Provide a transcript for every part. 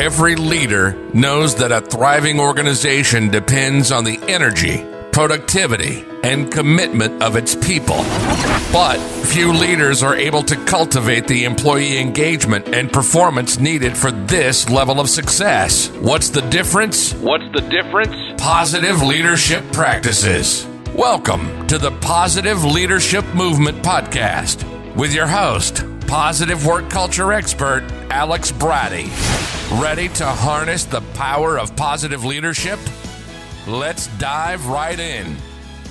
Every leader knows that a thriving organization depends on the energy, productivity, and commitment of its people. But few leaders are able to cultivate the employee engagement and performance needed for this level of success. What's the difference? Positive leadership practices. Welcome to the Positive Leadership Movement Podcast with your host, positive work culture expert, Alex Bratty. Ready to harness the power of positive leadership? Let's dive right in.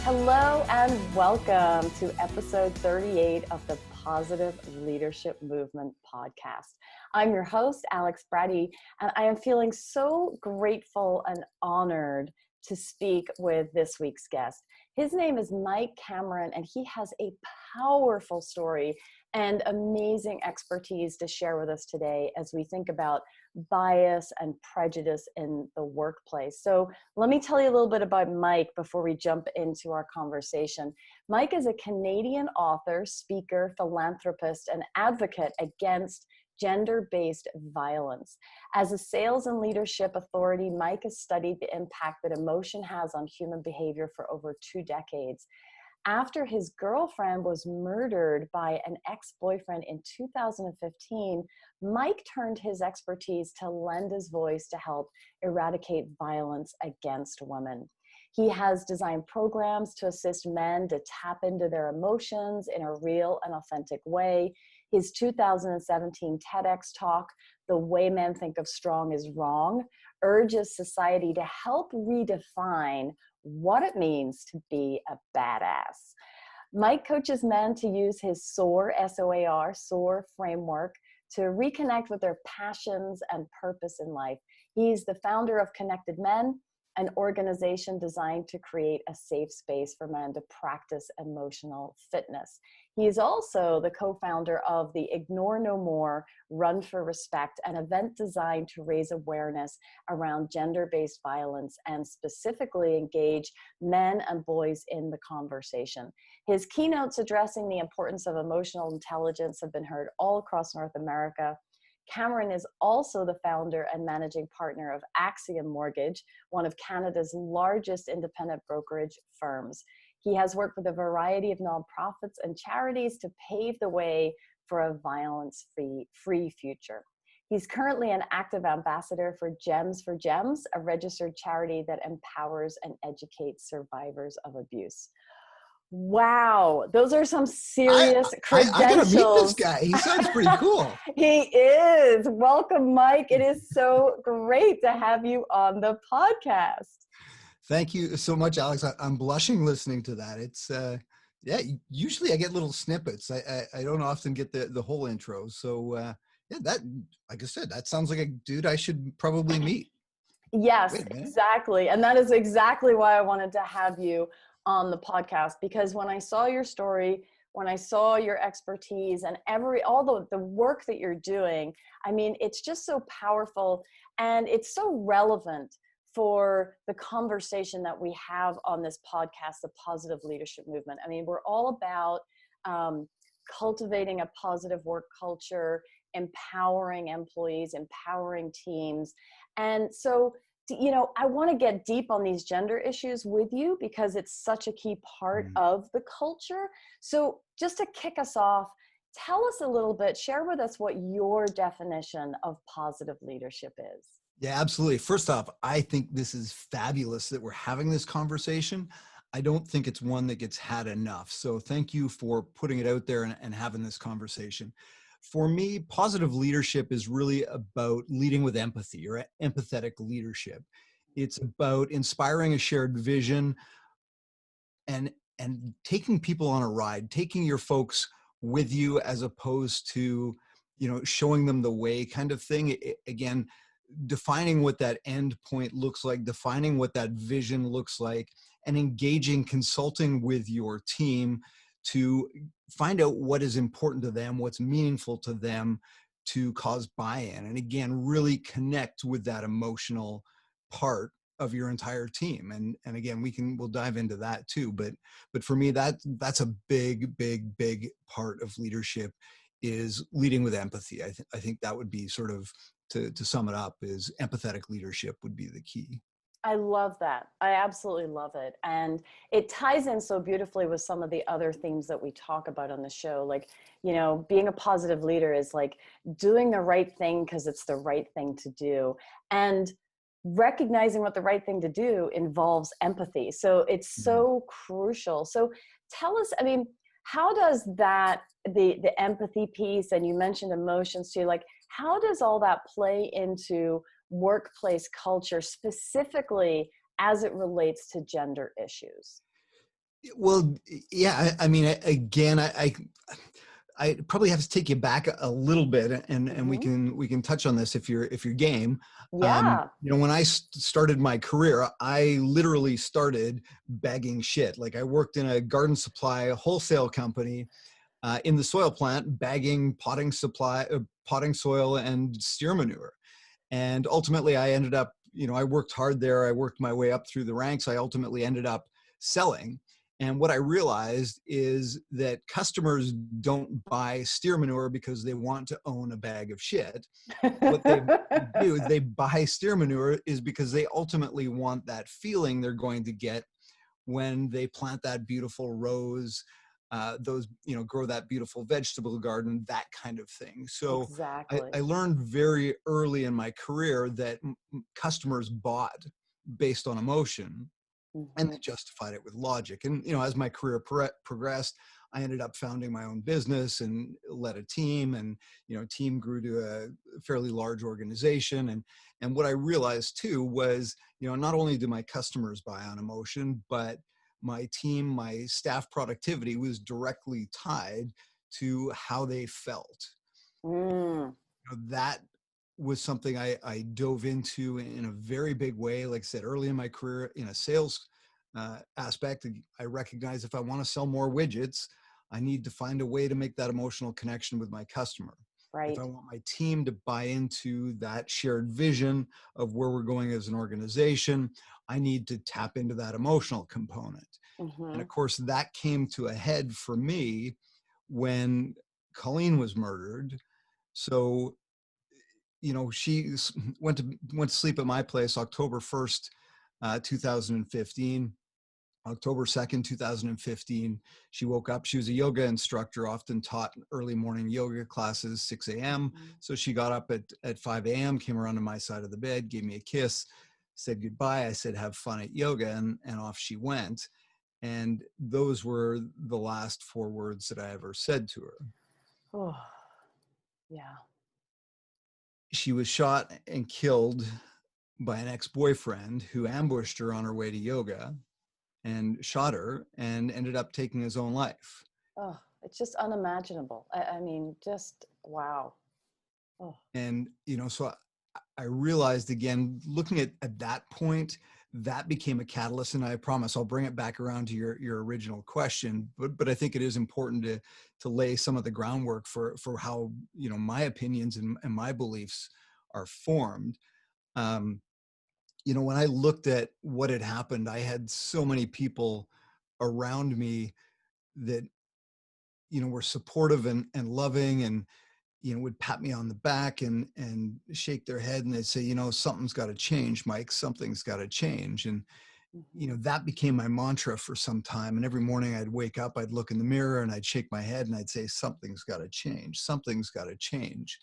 Hello and welcome to episode 38 of the Positive Leadership Movement Podcast. I'm your host, Alex Bratty, and I am feeling so grateful and honored to speak with this week's guest. His name is Mike Cameron, and he has a powerful story and amazing expertise to share with us today as we think about bias and prejudice in the workplace. So let me tell you a little bit about Mike before we jump into our conversation. Mike is a Canadian author, speaker, philanthropist, and advocate against gender-based violence. As a sales and leadership authority, Mike has studied the impact that emotion has on human behavior for over 2 decades. After his girlfriend was murdered by an ex-boyfriend in 2015, Mike turned his expertise to lend his voice to help eradicate violence against women. He has designed programs to assist men to tap into their emotions in a real and authentic way. His 2017 TEDx talk, "The Way Men Think of Strong is Wrong," urges society to help redefine what it means to be a badass. Mike coaches men to use his SOAR, S-O-A-R, SOAR framework to reconnect with their passions and purpose in life. He's the founder of Connected Men, an organization designed to create a safe space for men to practice emotional fitness. He is also the co-founder of the Ignore No More, Run for Respect, an event designed to raise awareness around gender-based violence and specifically engage men and boys in the conversation. His keynotes addressing the importance of emotional intelligence have been heard all across North America. Cameron is also the founder and managing partner of Axiom Mortgage, one of Canada's largest independent brokerage firms. He has worked with a variety of nonprofits and charities to pave the way for a violence-free future. He's currently an active ambassador for Gems for Gems, a registered charity that empowers and educates survivors of abuse. Wow, those are some serious credentials. I gotta meet this guy. He sounds pretty cool. He is. Welcome, Mike. It is so great to have you on the podcast. Thank you so much, Alex. I'm blushing listening to that. It's usually I get little snippets. I don't often get the whole intro. So that, like I said, that sounds like a dude I should probably meet. Yes, exactly. And that is exactly why I wanted to have you on the podcast, because when I saw your story, when I saw your expertise and all the work that you're doing, I mean, it's just so powerful and it's so relevant for the conversation that we have on this podcast, the Positive Leadership Movement. I mean, we're all about cultivating a positive work culture, empowering employees, empowering teams. And so, you know, I want to get deep on these gender issues with you because it's such a key part of the culture. So just to kick us off, tell us a little bit, share with us what your definition of positive leadership is. Yeah, absolutely. First off, I think this is fabulous that we're having this conversation. I don't think it's one that gets had enough. So thank you for putting it out there and having this conversation. For me, positive leadership is really about leading with empathy or empathetic leadership. It's about inspiring a shared vision and taking people on a ride, taking your folks with you as opposed to, showing them the way kind of thing. Again, defining what that end point looks like, defining what that vision looks like, and engaging, consulting with your team to find out what is important to them, what's meaningful to them to cause buy-in. And again, really connect with that emotional part of your entire team. And again, we'll dive into that too. But for me, that's a big part of leadership, is leading with empathy. I think that would be sort of to sum it up is empathetic leadership would be the key. I love that. I absolutely love it. And it ties in so beautifully with some of the other themes that we talk about on the show. Like, being a positive leader is like doing the right thing because it's the right thing to do. And recognizing what the right thing to do involves empathy. So it's so crucial. So tell us, I mean, how does that, the empathy piece, and you mentioned emotions too, like how does all that play into workplace culture, specifically as it relates to gender issues? Well, yeah, I mean, again, I probably have to take you back a little bit, and we can touch on this if you're game. Yeah. When I started my career, I literally started bagging shit. Like I worked in a garden supply wholesale company in the soil plant, bagging potting soil and steer manure. And ultimately I ended up, I worked hard there. I worked my way up through the ranks. I ultimately ended up selling. And what I realized is that customers don't buy steer manure because they want to own a bag of shit. What they do, they buy steer manure is because they ultimately want that feeling they're going to get when they plant that beautiful rose, grow that beautiful vegetable garden, that kind of thing. So Exactly. I learned very early in my career that customers bought based on emotion, and they justified it with logic. And, as my career progressed, I ended up founding my own business and led a team, and, team grew to a fairly large organization. And what I realized too was, not only do my customers buy on emotion, but my team, my staff productivity was directly tied to how they felt. That was something I dove into in a very big way. Like I said, early in my career in a sales aspect, I recognize if I want to sell more widgets, I need to find a way to make that emotional connection with my customer. Right. If I want my team to buy into that shared vision of where we're going as an organization, I need to tap into that emotional component. And of course, that came to a head for me when Colleen was murdered. So, she went to sleep at my place October 1st, 2015. October 2nd, 2015, she woke up. She was a yoga instructor, often taught early morning yoga classes, 6 a.m. So she got up at 5 a.m., came around to my side of the bed, gave me a kiss, said goodbye. I said, have fun at yoga, and off she went. And those were the last 4 words that I ever said to her. Oh, yeah. She was shot and killed by an ex-boyfriend who ambushed her on her way to yoga and shot her and ended up taking his own life. Oh, it's just unimaginable. I mean, just wow. Oh. And, so I realized, again, looking at that point, that became a catalyst. And I promise I'll bring it back around to your original question. But I think it is important to lay some of the groundwork for how, my opinions and my beliefs are formed. When I looked at what had happened, I had so many people around me that, were supportive and loving, and, would pat me on the back and shake their head, and they'd say, something's got to change, Mike, something's got to change. And, that became my mantra for some time. And every morning I'd wake up, I'd look in the mirror and I'd shake my head and I'd say, something's got to change. Something's got to change.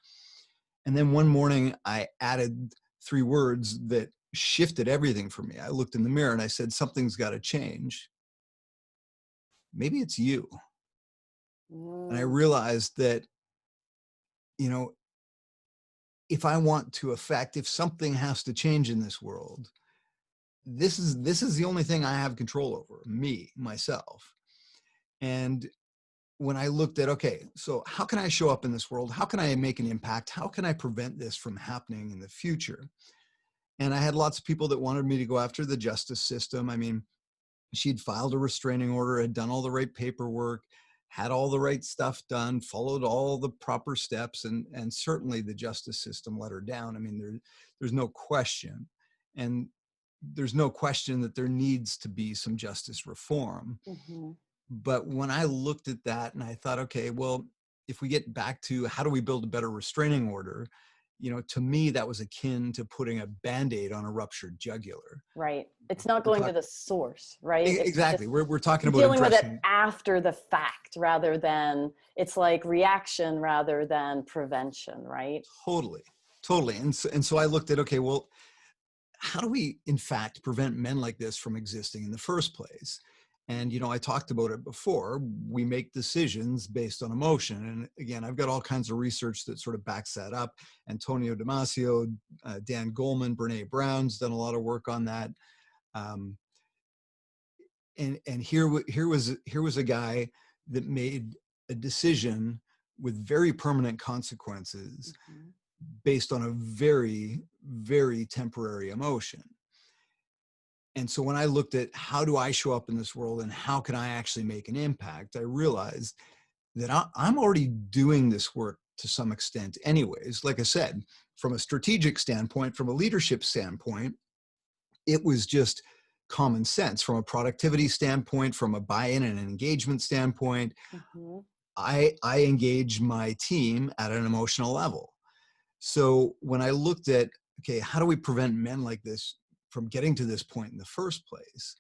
And then one morning I added 3 words that shifted everything for me. I looked in the mirror and I said, something's got to change. Maybe it's you. And I realized that, if I want to affect, if something has to change in this world, this is the only thing I have control over, me, myself. And when I looked at, okay, so how can I show up in this world? How can I make an impact? How can I prevent this from happening in the future? And I had lots of people that wanted me to go after the justice system. I mean, she'd filed a restraining order, had done all the right paperwork, had all the right stuff done, followed all the proper steps, and certainly the justice system let her down. I mean, there's no question. And there's no question that there needs to be some justice reform. But when I looked at that and I thought, okay, well, if we get back to how do we build a better restraining order, to me, that was akin to putting a Band-Aid on a ruptured jugular. Right. It's not going to the source, right? Exactly. We're talking about dealing with it addressing after the fact, rather than, it's like reaction rather than prevention, right? Totally. And so I looked at, okay, well, how do we in fact prevent men like this from existing in the first place? And I talked about it before. We make decisions based on emotion, and again, I've got all kinds of research that sort of backs that up. Antonio Damasio, Dan Goleman, Brene Brown's done a lot of work on that. um, and here was a guy that made a decision with very permanent consequences Mm-hmm. based on a very, very temporary emotion. And so when I looked at how do I show up in this world and how can I actually make an impact, I realized that I'm already doing this work to some extent anyways. Like I said, from a strategic standpoint, from a leadership standpoint, it was just common sense. From a productivity standpoint, from a buy-in and an engagement standpoint, Mm-hmm. I engage my team at an emotional level. So when I looked at, okay, how do we prevent men like this from getting to this point in the first place?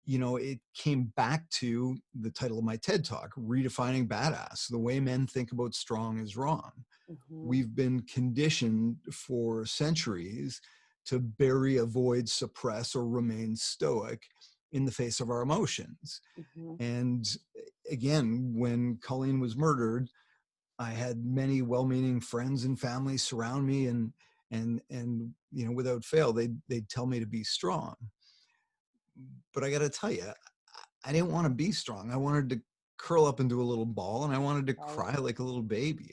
It came back to the title of my TED Talk, Redefining Badass. The way men think about strong is wrong. Mm-hmm. We've been conditioned for centuries to bury, avoid, suppress, or remain stoic in the face of our emotions. Mm-hmm. And again, when Colleen was murdered, I had many well-meaning friends and family surround me, and without fail, they'd tell me to be strong. But I got to tell you, I didn't want to be strong. I wanted to curl up into a little ball, and I wanted to Right. cry like a little baby.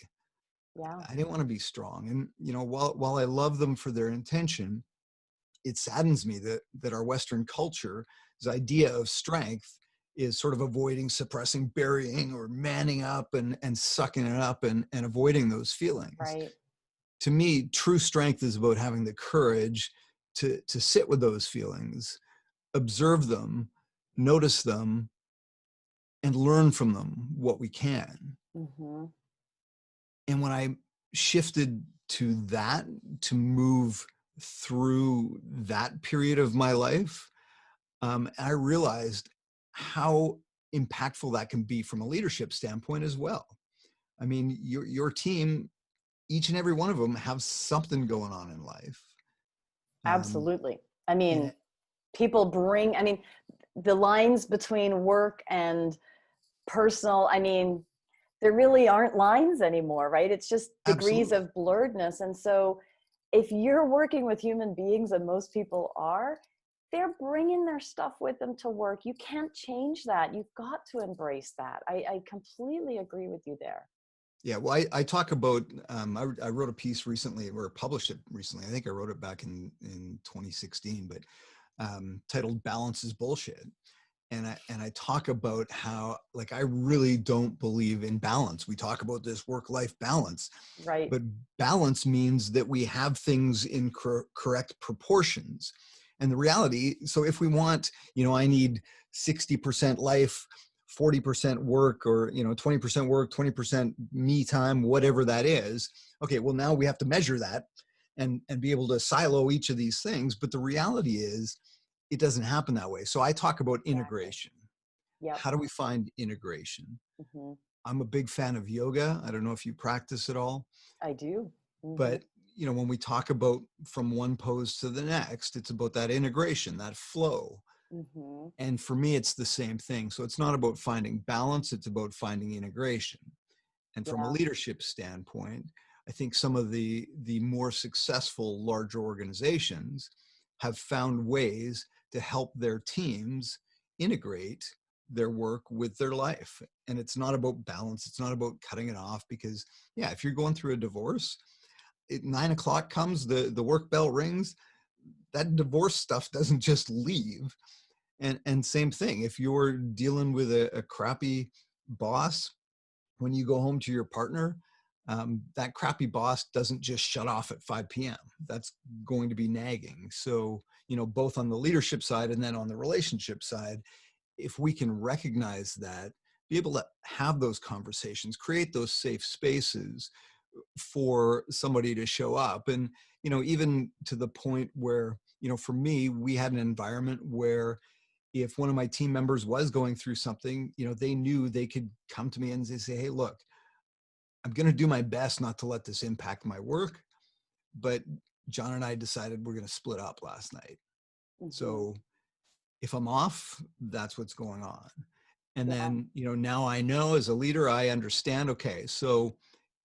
Yeah. I didn't want to be strong. And while I love them for their intention, it saddens me that our Western culture's idea of strength is sort of avoiding, suppressing, burying, or manning up and sucking it up and avoiding those feelings. Right. To me, true strength is about having the courage to sit with those feelings, observe them, notice them, and learn from them what we can. Mm-hmm. And when I shifted to that, to move through that period of my life, I realized how impactful that can be from a leadership standpoint as well. I mean, your team, each and every one of them have something going on in life. Absolutely. I And mean, people bring, the lines between work and personal, there really aren't lines anymore, right? It's just degrees absolutely. of blurredness. And so if you're working with human beings, and most people are, they're bringing their stuff with them to work. You can't change that. You've got to embrace that. I completely agree with you there. Yeah, well, I talk about, I wrote a piece recently, or published it recently. I think I wrote it back in 2016, but titled Balance is Bullshit. And I talk about how, like, I really don't believe in balance. We talk about this work-life balance, Right. but balance means that we have things in correct proportions. And the reality, so if we want, I need 60% life, 40% work, or 20% work, 20% me time, whatever that is. Okay, well, now we have to measure that and be able to silo each of these things. But the reality is, it doesn't happen that way. So I talk about integration. Yep. How do we find integration? Mm-hmm. I'm a big fan of yoga. I don't know if you practice at all, I do. Mm-hmm. but when we talk about from one pose to the next, it's about that integration, that flow. Mm-hmm. And for me, it's the same thing. So it's not about finding balance, it's about finding integration. And from a Yeah. leadership standpoint, I think some of the more successful larger organizations have found ways to help their teams integrate their work with their life. And it's not about balance. It's not about cutting it off, because yeah, if you're going through a divorce, 9 o'clock comes, the work bell rings, that divorce stuff doesn't just leave. And same thing, if you're dealing with a crappy boss, when you go home to your partner, that crappy boss doesn't just shut off at 5 p.m. That's going to be nagging. So, both on the leadership side and then on the relationship side, if we can recognize that, be able to have those conversations, create those safe spaces, for somebody to show up. And, even to the point where, for me, we had an environment where if one of my team members was going through something, they knew they could come to me and they say, hey, look, I'm going to do my best not to let this impact my work. But John and I decided we're going to split up last night. Mm-hmm. So if I'm off, that's what's going on. And Yeah. then, now I know as a leader, I understand, okay, so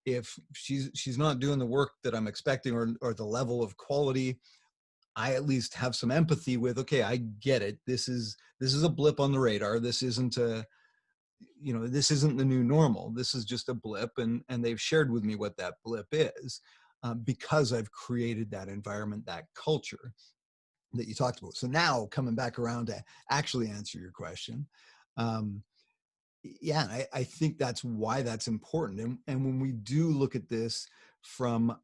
if she's not doing the work that I'm expecting or the level of quality, I at least have some empathy with, okay, I get it. This is a blip on the radar. This isn't this isn't the new normal. This is just a blip. And they've shared with me what that blip is, because I've created that environment, that culture that you talked about. So now coming back around to actually answer your question. I think that's why that's important. And when we do look at this from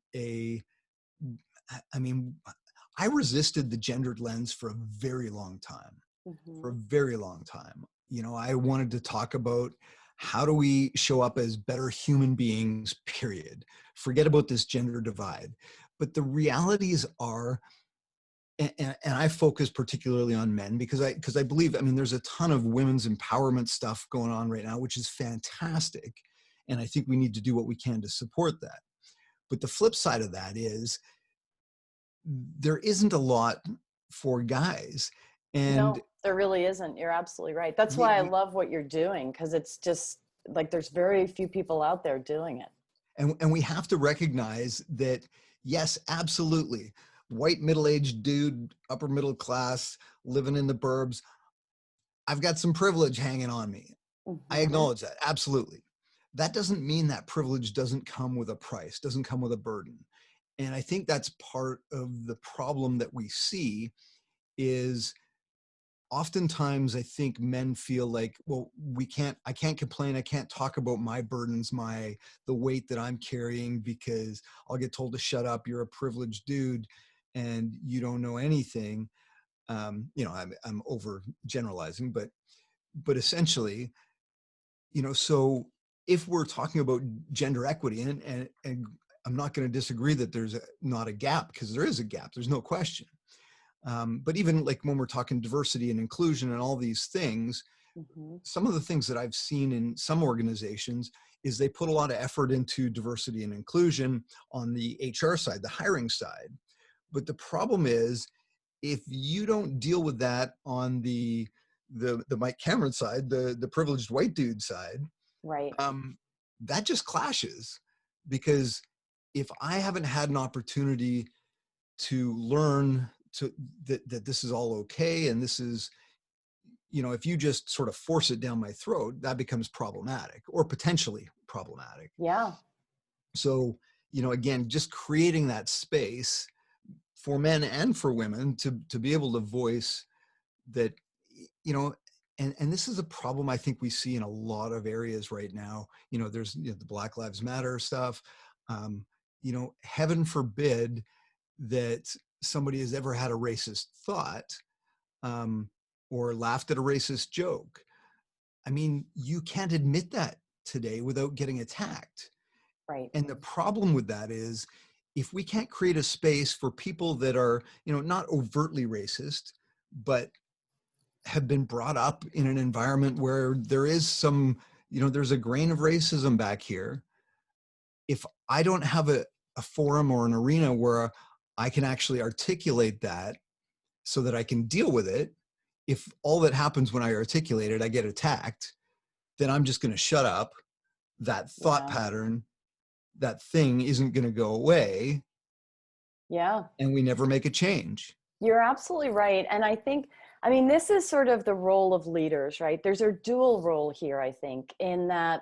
I resisted the gendered lens for a very long time. Mm-hmm. For a very long time. I wanted to talk about how do we show up as better human beings, period. Forget about this gender divide. But the realities are, and I focus particularly on men because I believe, there's a ton of women's empowerment stuff going on right now, which is fantastic. And I think we need to do what we can to support that. But the flip side of that is there isn't a lot for guys. And no, there really isn't. You're absolutely right. That's why I love what you're doing, because it's just like there's very few people out there doing it. And we have to recognize that, yes, absolutely. White middle-aged dude, upper middle class, living in the burbs. I've got some privilege hanging on me. Mm-hmm. I acknowledge that. Absolutely. That doesn't mean that privilege doesn't come with a price, doesn't come with a burden. And I think that's part of the problem that we see is oftentimes I think men feel like, well, I can't complain. I can't talk about my burdens, the weight that I'm carrying, because I'll get told to shut up. You're a privileged dude and you don't know anything. I'm over generalizing, but essentially, so if we're talking about gender equity and I'm not going to disagree that there's not a gap, because there is a gap. There's no question. But even like when we're talking diversity and inclusion and all these things, mm-hmm. some of the things that I've seen in some organizations is they put a lot of effort into diversity and inclusion on the HR side, the hiring side. But the problem is, if you don't deal with that on the Mike Cameron side, the privileged white dude side, right, that just clashes. Because if I haven't had an opportunity to learn that this is all okay, and this is, if you just sort of force it down my throat, that becomes problematic or potentially problematic. yeah. So, again, just creating that space for men and for women to be able to voice that, and this is a problem I think we see in a lot of areas right now. There's the Black Lives Matter stuff. Heaven forbid that somebody has ever had a racist thought, or laughed at a racist joke. You can't admit that today without getting attacked. Right. And the problem with that is, if we can't create a space for people that are, not overtly racist, but have been brought up in an environment where there is some, there's a grain of racism back here. If I don't have a forum or an arena where I can actually articulate that so that I can deal with it, if all that happens when I articulate it, I get attacked, then I'm just going to shut up. That thought pattern, that thing isn't going to go away. Yeah. And we never make a change. You're absolutely right. And I think, this is sort of the role of leaders, right? There's a dual role here, I think, in that,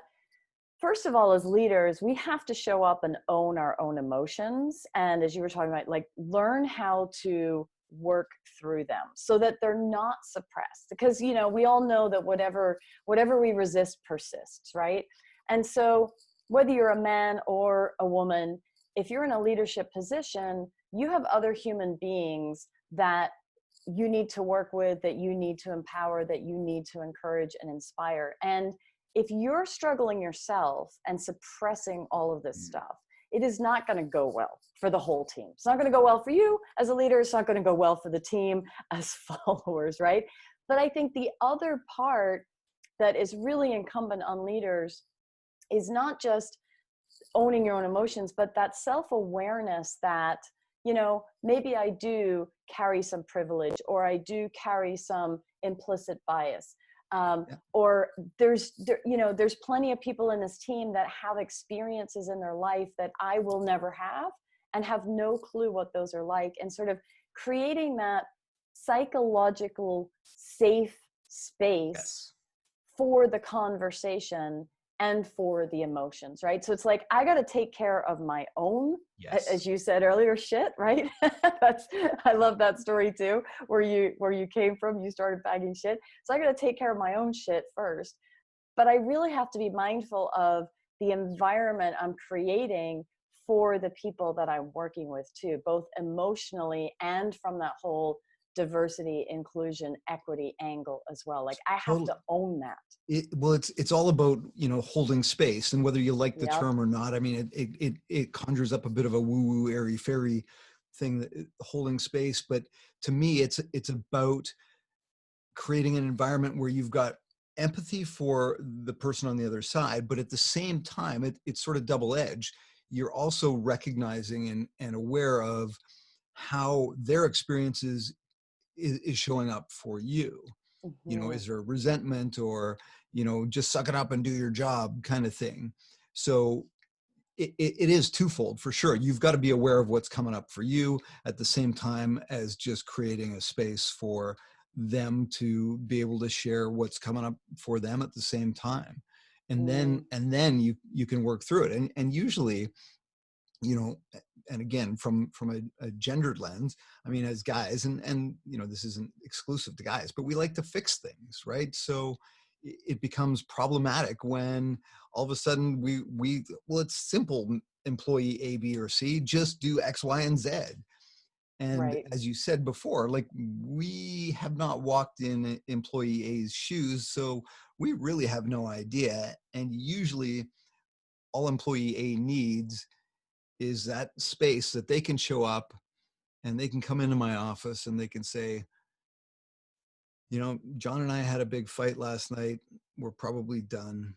first of all, as leaders, we have to show up and own our own emotions. And as you were talking about, like, learn how to work through them so that they're not suppressed. Because, we all know that whatever we resist persists, right? And so whether you're a man or a woman, if you're in a leadership position, you have other human beings that you need to work with, that you need to empower, that you need to encourage and inspire. And if you're struggling yourself and suppressing all of this stuff, it is not going to go well for the whole team. It's not going to go well for you as a leader. It's not going to go well for the team as followers, right? But I think the other part that is really incumbent on leaders is not just owning your own emotions, but that self-awareness that, maybe I do carry some privilege, or I do carry some implicit bias. Or there's plenty of people in this team that have experiences in their life that I will never have, and have no clue what those are like, and sort of creating that psychological safe space for the conversation and for the emotions, right? So it's like, I got to take care of my own, as you said earlier, shit, right? I love that story too, where you came from, you started bagging shit. So I got to take care of my own shit first. But I really have to be mindful of the environment I'm creating for the people that I'm working with too, both emotionally and from that whole diversity, inclusion, equity angle as well. Like, I have to own that. It's all about, holding space, and whether you like the term or not. I mean, it conjures up a bit of a woo-woo, airy-fairy thing, that holding space. But to me, it's about creating an environment where you've got empathy for the person on the other side, but at the same time, it's sort of double-edged. You're also recognizing and aware of how their experiences is showing up for you. Is there resentment, or just suck it up and do your job kind of thing? So it is twofold for sure. You've got to be aware of what's coming up for you, at the same time as just creating a space for them to be able to share what's coming up for them at the same time. And then you can work through it. And usually, and again, from a gendered lens, I mean, as guys, and this isn't exclusive to guys, but we like to fix things, right? So it becomes problematic when all of a sudden well, it's simple, employee A, B, or C, just do X, Y, and Z. And as you said before, like, we have not walked in employee A's shoes, so we really have no idea. And usually all employee A needs is that space that they can show up and they can come into my office and they can say, John and I had a big fight last night. We're probably done.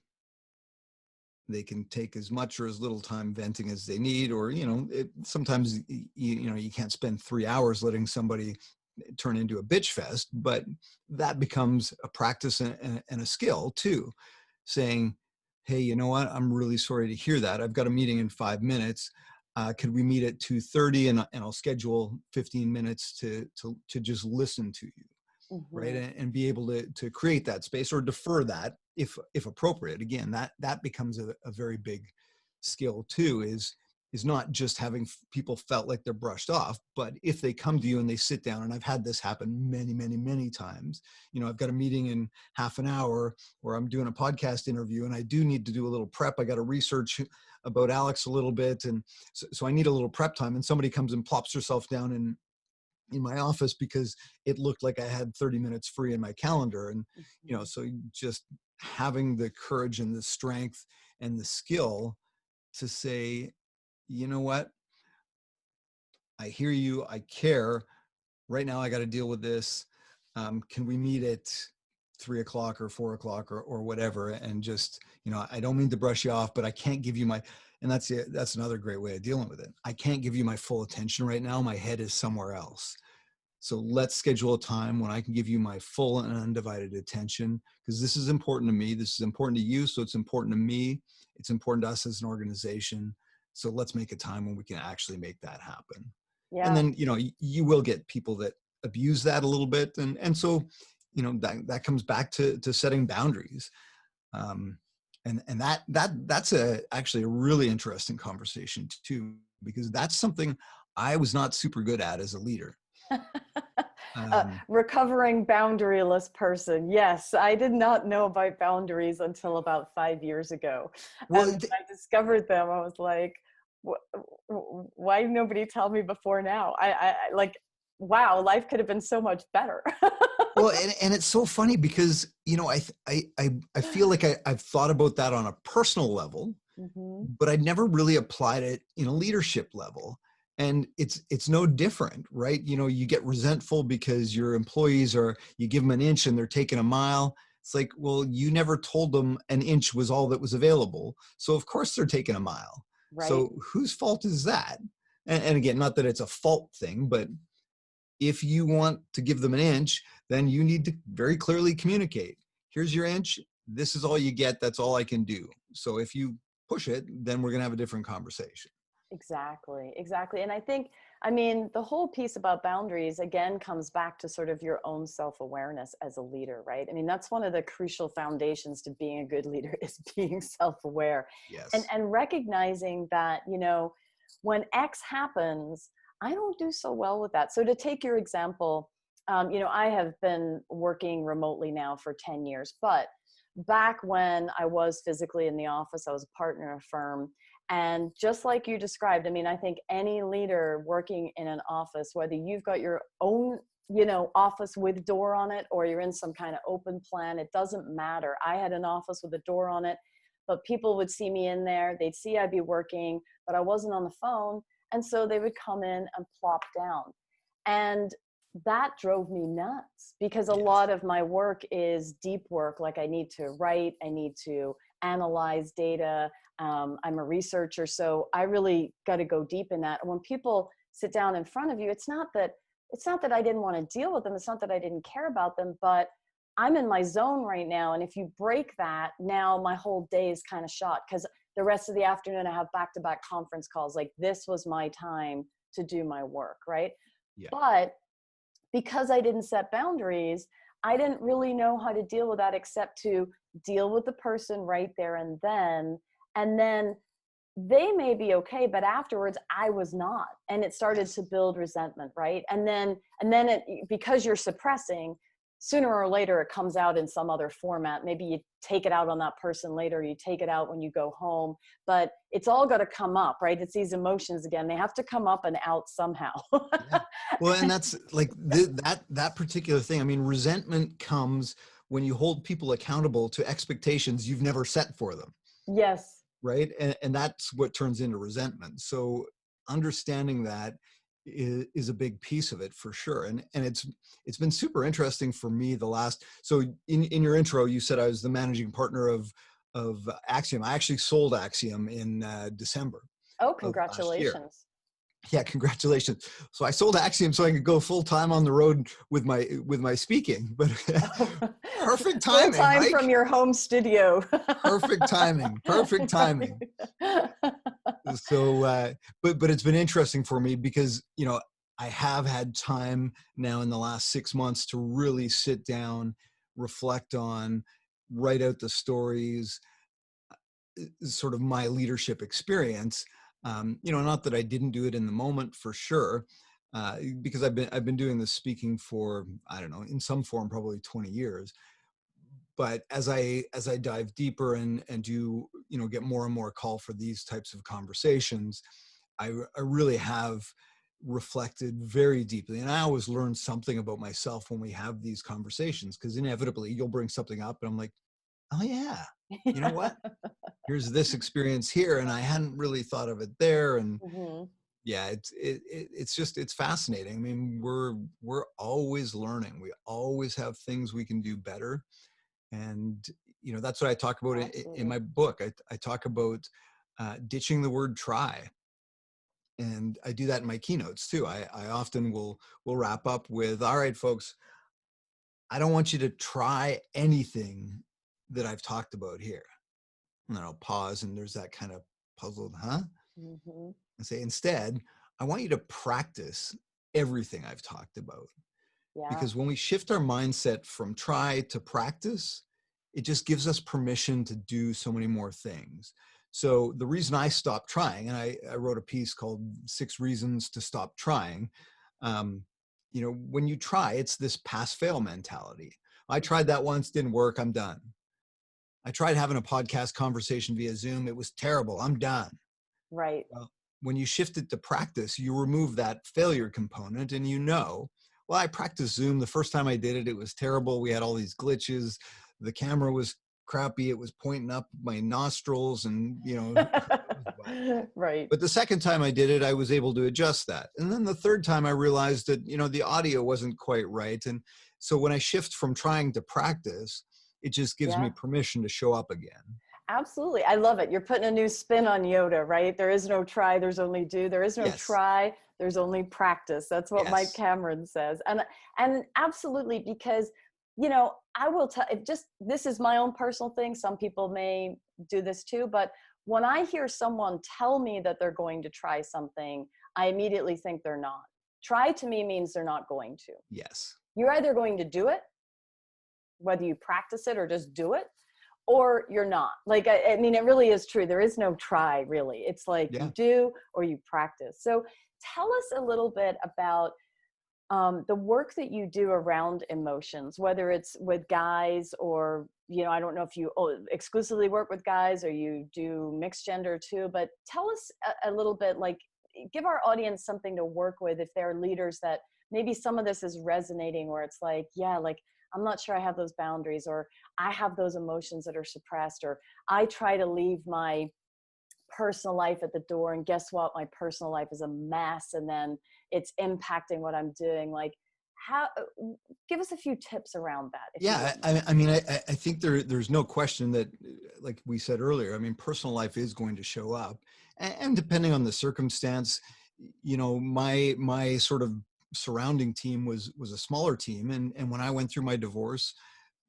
They can take as much or as little time venting as they need, or, sometimes, you can't spend 3 hours letting somebody turn into a bitch fest, but that becomes a practice and a skill too, saying, hey, you know what? I'm really sorry to hear that. I've got a meeting in 5 minutes. Could we meet at 2:30, and I'll schedule 15 minutes to just listen to you, right? And be able to create that space, or defer that if appropriate. Again, that becomes a very big skill too, is not just having people felt like they're brushed off, but if they come to you and they sit down, and I've had this happen many, many, many times, I've got a meeting in half an hour, or I'm doing a podcast interview and I do need to do a little prep. I got to research about Alex a little bit. And so I need a little prep time, and somebody comes and plops herself down in my office because it looked like I had 30 minutes free in my calendar. And, so just having the courage and the strength and the skill to say, you know what? I hear you. I care. Right now, I got to deal with this. Can we meet at 3 o'clock or 4 o'clock or whatever? And just, I don't mean to brush you off, but I can't give you and that's another great way of dealing with it. I can't give you my full attention right now. My head is somewhere else. So let's schedule a time when I can give you my full and undivided attention, because this is important to me. This is important to you. So it's important to me. It's important to us as an organization. So let's make a time when we can actually make that happen. Yeah. And then, you will get people that abuse that a little bit. And so, that comes back to setting boundaries. And that's actually a really interesting conversation too, because that's something I was not super good at as a leader. Recovering boundaryless person. Yes, I did not know about boundaries until about 5 years ago. Well, and when I discovered them, I was like, why did nobody tell me before now? I like, wow, life could have been so much better. Well, and it's so funny because, I feel like I've thought about that on a personal level, but I'd never really applied it in a leadership level. And it's no different, right? You know, you get resentful because your employees you give them an inch and they're taking a mile. It's like, well, you never told them an inch was all that was available. So of course they're taking a mile. Right. So whose fault is that? And again, not that it's a fault thing, but if you want to give them an inch, then you need to very clearly communicate. Here's your inch. This is all you get. That's all I can do. So if you push it, then we're going to have a different conversation. Exactly. And I think, I mean, the whole piece about boundaries, again, comes back to sort of your own self-awareness as a leader, right? I mean, that's one of the crucial foundations to being a good leader, is being self-aware. Yes. And recognizing that, you know, when X happens, I don't do so well with that. So to take your example, you know, I have been working remotely now for 10 years, but back when I was physically in the office, I was a partner in a firm. And just like you described, I mean, I think any leader working in an office, whether you've got your own, you know, office with door on it, or you're in some kind of open plan, it doesn't matter. I had an office with a door on it, but people would see me in there. They'd see I'd be working, but I wasn't on the phone. And so they would come in and plop down. And that drove me nuts, because a lot of my work is deep work. Like I need to write, I need to analyze data. I'm a researcher, so I really got to go deep in that. And when people sit down in front of you, it's not that I didn't want to deal with them. It's not that I didn't care about them, but I'm in my zone right now. And if you break that, now my whole day is kind of shot, because the rest of the afternoon I have back-to-back conference calls. Like, this was my time to do my work, right? Yeah. But because I didn't set boundaries, I didn't really know how to deal with that, except to deal with the person right there and then. And then they may be okay, but afterwards I was not. And it started to build resentment, right? And then because you're suppressing, sooner or later it comes out in some other format. Maybe you take it out on that person later, you take it out when you go home, but it's all got to come up, right? It's these emotions again. They have to come up and out somehow. Yeah. Well, and that's like that particular thing. I mean, resentment comes when you hold people accountable to expectations you've never set for them. Yes. Right. And that's what turns into resentment. So understanding that is a big piece of it, for sure. And it's been super interesting for me so in your intro, you said I was the managing partner of Axiom. I actually sold Axiom in December. Oh, congratulations. Yeah, congratulations. So I sold Axiom so I could go full time on the road with my speaking, but perfect timing. Full time, Mike. From your home studio. Perfect timing. So, but it's been interesting for me because, you know, I have had time now in the last 6 months to really sit down, reflect on, write out the stories, sort of my leadership experience. You know, not that I didn't do it in the moment, for sure, because I've been doing this speaking for, I don't know, in some form, probably 20 years. But as I dive deeper and do, you know, get more and more call for these types of conversations, I really have reflected very deeply. And I always learn something about myself when we have these conversations, because inevitably you'll bring something up and I'm like, oh yeah, you know what? Here's this experience here, and I hadn't really thought of it there. And yeah, it's fascinating. I mean, we're always learning. We always have things we can do better. And, you know, that's what I talk about in my book. I talk about ditching the word try. And I do that in my keynotes too. I often will wrap up with, all right, folks, I don't want you to try anything that I've talked about here. And then I'll pause and there's that kind of puzzled, huh? And say, instead, I want you to practice everything I've talked about. Yeah. Because when we shift our mindset from try to practice, it just gives us permission to do so many more things. So the reason I stopped trying, and I wrote a piece called 6 Reasons to Stop Trying. You know, when you try, it's this pass-fail mentality. I tried that once, didn't work, I'm done. I tried having a podcast conversation via Zoom. It was terrible. I'm done. Right. Well, when you shift it to practice, you remove that failure component and you know, well, I practiced Zoom. The first time I did it, it was terrible. We had all these glitches. The camera was crappy. It was pointing up my nostrils and, Right. but the second time I did it, I was able to adjust that. And then the third time I realized that, the audio wasn't quite right. And so when I shift from trying to practice, it just gives me Yeah. permission to show up again. Absolutely. I love it. You're putting a new spin on Yoda, right? There is no try, there's only do. There is no Yes. try, there's only practice. That's what Yes. Mike Cameron says. And absolutely, because, I will tell, this is my own personal thing. Some people may do this too, but when I hear someone tell me that they're going to try something, I immediately think they're not. Try to me means they're not going to. Yes. You're either going to do it, whether you practice it or just do it, or you're not. Like, I mean, it really is true. There is no try, really. It's like you do or you practice. So tell us a little bit about the work that you do around emotions, whether it's with guys or, I don't know if you exclusively work with guys or you do mixed gender too, but tell us a little bit, like, give our audience something to work with if they're leaders that maybe some of this is resonating where it's like, yeah, like, I'm not sure I have those boundaries, or I have those emotions that are suppressed, or I try to leave my personal life at the door and guess what? My personal life is a mess and then it's impacting what I'm doing. Like, give us a few tips around that. Yeah. I mean, I think there's no question that, like we said earlier, I mean, personal life is going to show up, and depending on the circumstance, my sort of surrounding team was a smaller team. And when I went through my divorce,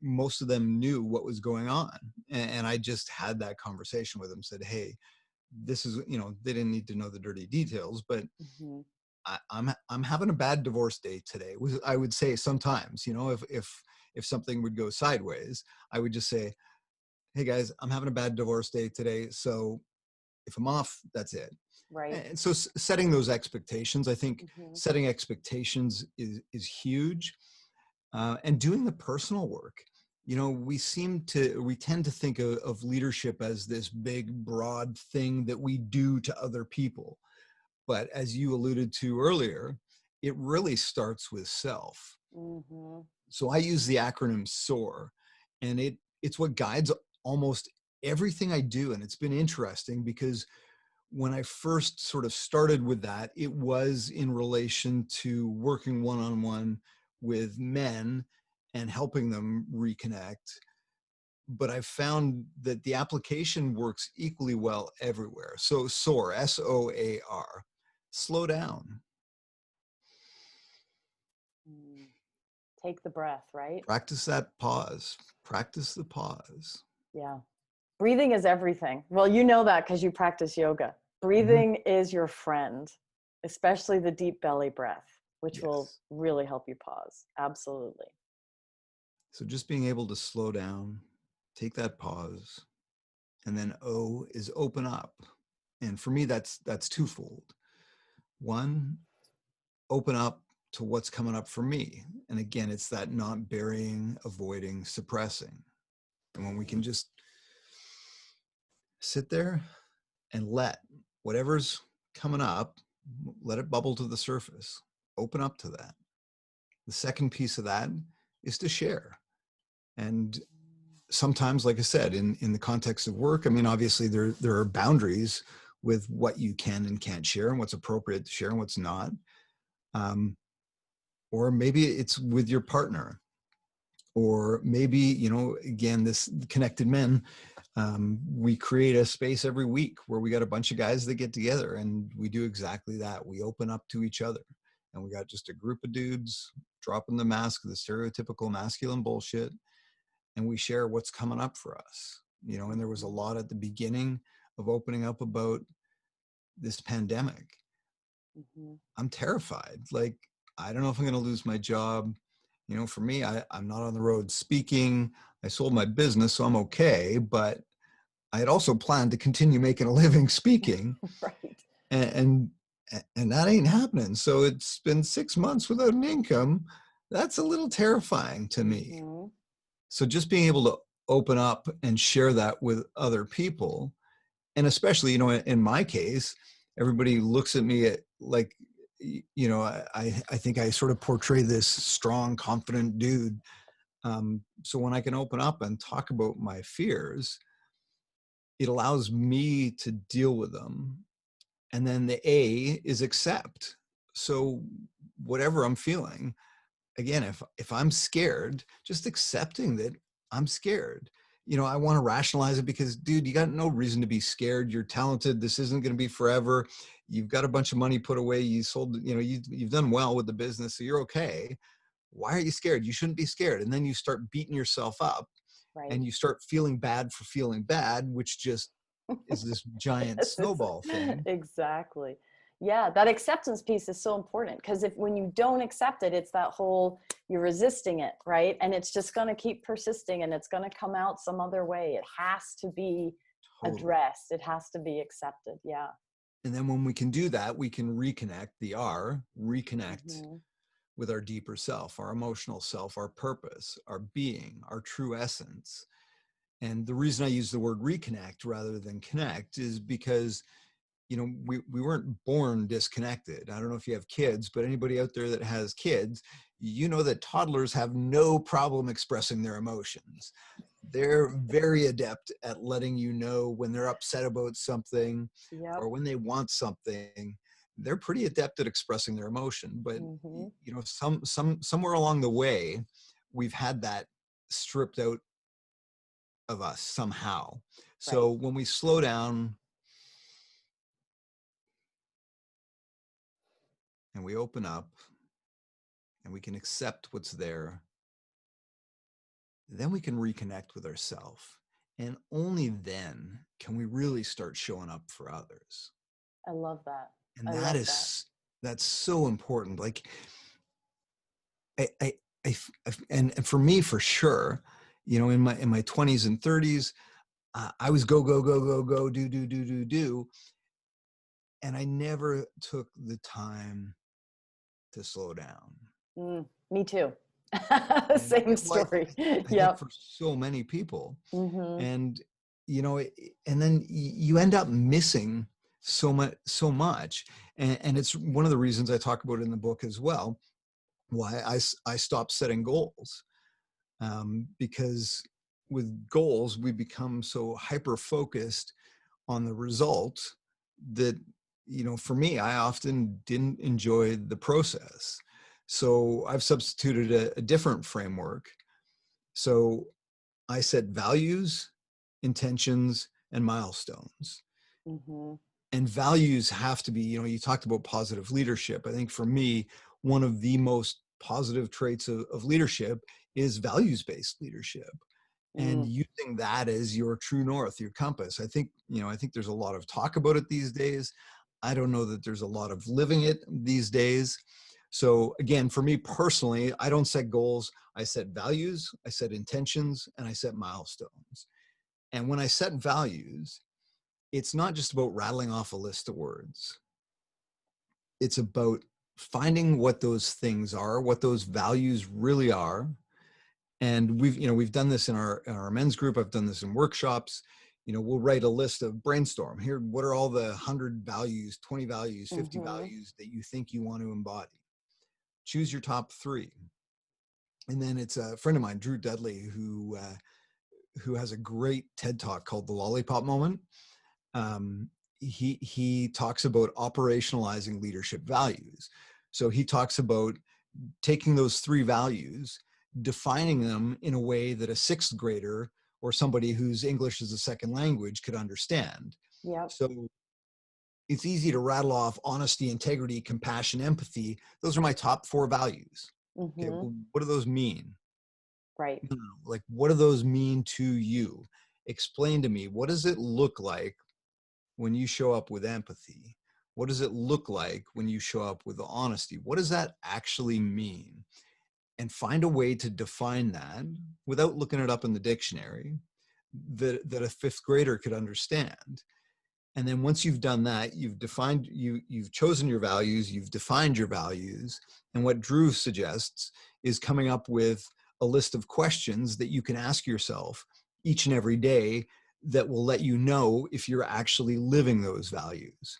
most of them knew what was going on. And I just had that conversation with them, said, hey, this is, they didn't need to know the dirty details, but I'm having a bad divorce day today. I would say sometimes, if something would go sideways, I would just say, hey guys, I'm having a bad divorce day today. So if I'm off, that's it. Right. And so setting those expectations, I think setting expectations is huge. And doing the personal work. We tend to think of leadership as this big, broad thing that we do to other people. But as you alluded to earlier, it really starts with self. So I use the acronym SOAR, and it's what guides almost everything I do. And it's been interesting because when I first sort of started with that, it was in relation to working one-on-one with men and helping them reconnect. But I've found that the application works equally well everywhere. So SOAR, SOAR, slow down. Take the breath, right? Practice that pause. Practice the pause. Yeah. Breathing is everything. Well, you know that because you practice yoga. Breathing is your friend, especially the deep belly breath, which will really help you pause. Absolutely. So just being able to slow down, take that pause, and then O is open up. And for me, that's twofold. One, open up to what's coming up for me. And again, it's that not burying, avoiding, suppressing. And when we can just sit there and let whatever's coming up, let it bubble to the surface, open up to that. The second piece of that is to share. And sometimes, like I said, in the context of work, I mean, obviously there are boundaries with what you can and can't share and what's appropriate to share and what's not. Or maybe it's with your partner, or maybe, again, this Connected Men, we create a space every week where we got a bunch of guys that get together and we do exactly that. We open up to each other, and we got just a group of dudes dropping the mask of the stereotypical masculine bullshit, and we share what's coming up for us. And there was a lot at the beginning of opening up about this pandemic. I'm terrified. Like, I don't know if I'm going to lose my job. For me, I'm not on the road speaking. I sold my business, so I'm okay. But I had also planned to continue making a living speaking. Right. And that ain't happening. So it's been 6 months without an income. That's a little terrifying to me. So just being able to open up and share that with other people, and especially, in my case, everybody looks at me like, I think I sort of portray this strong, confident dude. So when I can open up and talk about my fears, it allows me to deal with them. And then the A is accept. So whatever I'm feeling, again, if I'm scared, just accepting that I'm scared. I want to rationalize it because, dude, you got no reason to be scared. You're talented. This isn't going to be forever. You've got a bunch of money put away. You sold, you've done well with the business, so you're okay. Why are you scared? You shouldn't be scared. And then you start beating yourself up, Right. and you start feeling bad for feeling bad, which just is this giant snowball thing. Exactly. Yeah, that acceptance piece is so important, because when you don't accept it, it's that whole, you're resisting it, right? And it's just going to keep persisting, and it's going to come out some other way. It has to be addressed. It has to be accepted. Yeah. And then when we can do that, we can reconnect with our deeper self, our emotional self, our purpose, our being, our true essence. And the reason I use the word reconnect rather than connect is because we weren't born disconnected. I don't know if you have kids, but anybody out there that has kids, that toddlers have no problem expressing their emotions. They're very adept at letting you know when they're upset about something. Yep. Or when they want something. They're pretty adept at expressing their emotion. But somewhere along the way, we've had that stripped out of us somehow. So when we slow down and we open up and we can accept what's there, then we can reconnect with ourselves. And only then can we really start showing up for others. I love that. And that's so important. Like and for me, for sure, in my 20s and 30s, I was go, do. And I never took the time to slow down. Me too. Same story. I think for so many people. And, and then you end up missing so much. And it's one of the reasons I talk about it in the book as well, why I stopped setting goals. Because with goals, we become so hyper-focused on the result that, for me, I often didn't enjoy the process. So I've substituted a different framework. So I set values, intentions, and milestones. And values have to be, you talked about positive leadership. I think for me, one of the most positive traits of leadership is values-based leadership. And using that as your true north, your compass. I think there's a lot of talk about it these days. I don't know that there's a lot of living it these days. So again, for me personally, I don't set goals. I set values, I set intentions, and I set milestones. And when I set values, it's not just about rattling off a list of words. It's about finding what those things are, what those values really are. And we've done this in our men's group. I've done this in workshops. We'll write a list of brainstorm. Here, what are all the 100 values, 20 values, 50 values that you think you want to embody? Choose your top 3. And then it's a friend of mine, Drew Dudley, who has a great TED Talk called The Lollipop Moment. He talks about operationalizing leadership values. So he talks about taking those 3 values, defining them in a way that a 6th grader or somebody whose English is a second language could understand. So it's easy to rattle off honesty, integrity, compassion, empathy. Those are my top 4 values. Okay, well, what do those mean? Right. Like, what do those mean to you? Explain to me, what does it look like when you show up with empathy? What does it look like when you show up with honesty? What does that actually mean? And find a way to define that without looking it up in the dictionary that a 5th grader could understand. And then once you've done that, you've chosen your values, you've defined your values. And what Drew suggests is coming up with a list of questions that you can ask yourself each and every day that will let you know if you're actually living those values.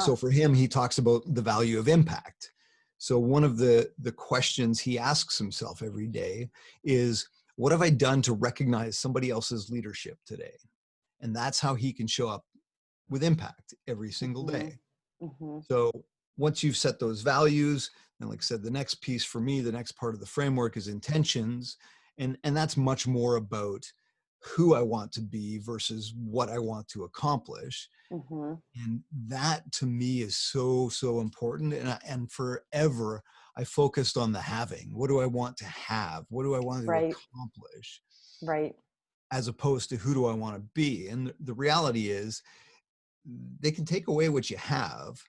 So for him, he talks about the value of impact. So one of the questions he asks himself every day is, what have I done to recognize somebody else's leadership today? And that's how he can show up with impact every single Mm-hmm. day. Mm-hmm. So once you've set those values, and like I said, the next piece for me, the next part of the framework is intentions. And that's much more about who I want to be versus what I want to accomplish. Mm-hmm. And that to me is so, so important. And forever, I focused on the having. What do I want to have? What do I want to Right. accomplish? Right. As opposed to who do I want to be? And the reality is, they can take away what you have,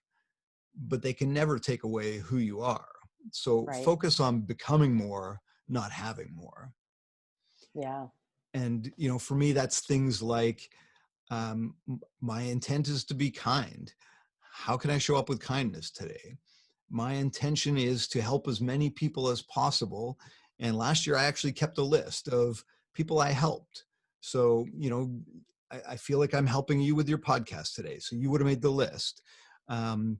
but they can never take away who you are. So Right. focus on becoming more, not having more. Yeah. And, for me, that's things like, my intent is to be kind. How can I show up with kindness today? My intention is to help as many people as possible. And last year I actually kept a list of people I helped. So, I feel like I'm helping you with your podcast today. So you would have made the list. And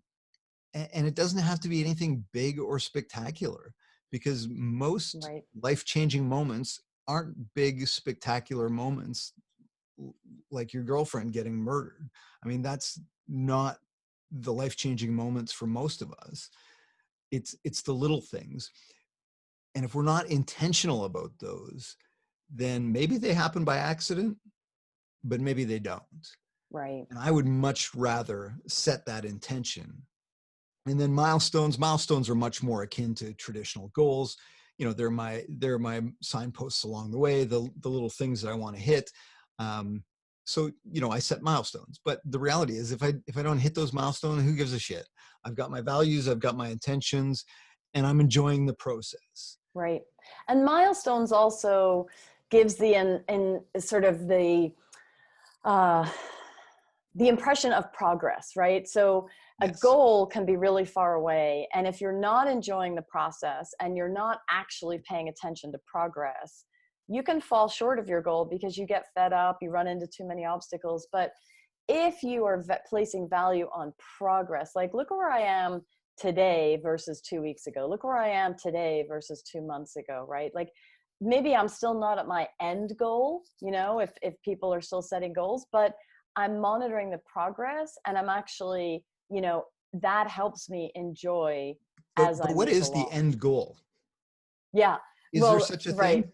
it doesn't have to be anything big or spectacular, because most Right. life-changing moments aren't big, spectacular moments like your girlfriend getting murdered. I mean, that's not the life-changing moments for most of us. It's the little things. And if we're not intentional about those, then maybe they happen by accident, but maybe they don't. Right. And I would much rather set that intention. And then milestones are much more akin to traditional goals. They're my signposts along the way, the little things that I want to hit. So I set milestones, but the reality is, if I don't hit those milestones, who gives a shit? I've got my values, I've got my intentions, and I'm enjoying the process. Right. And milestones also gives in sort of uh, the impression of progress, right? So a Yes. goal can be really far away. And if you're not enjoying the process and you're not actually paying attention to progress, you can fall short of your goal because you get fed up, you run into too many obstacles. But if you are placing value on progress, like look where I am today versus 2 weeks ago, look where I am today versus 2 months ago, right? Like maybe I'm still not at my end goal, if people are still setting goals, but I'm monitoring the progress, and I'm actually, that helps me enjoy as But I what move is the along. end goal? Yeah. Is there Well, such a right. thing?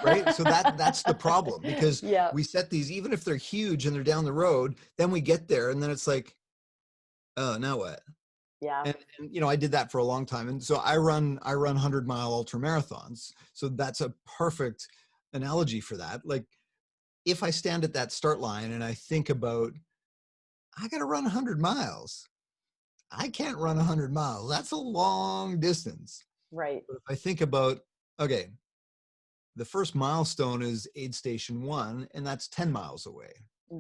Right? So that's the problem, because Yeah. we set these, even if they're huge and they're down the road, then we get there and then it's like, oh, now what? Yeah. And I did that for a long time. And so I run 100-mile ultra marathons. So that's a perfect analogy for that. Like, if I stand at that start line and I think about, I got to run 100 miles. I can't run 100 miles. That's a long distance. Right. But if I think about, okay, the first milestone is aid station 1, and that's 10 miles away.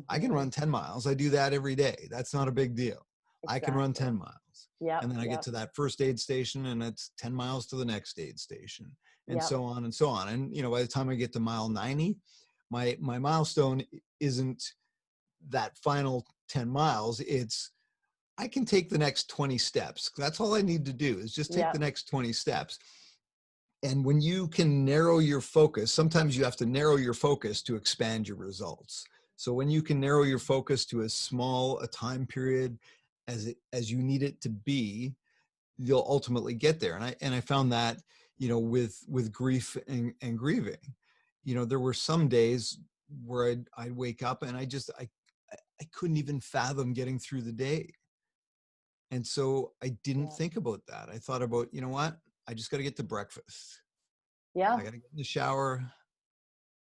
I can Mm-hmm. run 10 miles. I do that every day. That's not a big deal. I can run Exactly. 10 miles. Yep. And then I get Yep. to that first aid station, and it's 10 miles to the next aid station, and Yep. so on and so on. And, by the time I get to mile 90, my milestone isn't that final 10 miles. It's, I can take the next 20 steps. That's all I need to do, is just take the Yep. next 20 steps. And when you can narrow your focus, sometimes you have to narrow your focus to expand your results. So when you can narrow your focus to as small a time period as you need it to be, you'll ultimately get there. And I found that, with grief and grieving, there were some days where I'd wake up and I couldn't even fathom getting through the day. And so I didn't Yeah. think about that. I thought about, what? I just got to get to breakfast. Yeah. I got to get in the shower.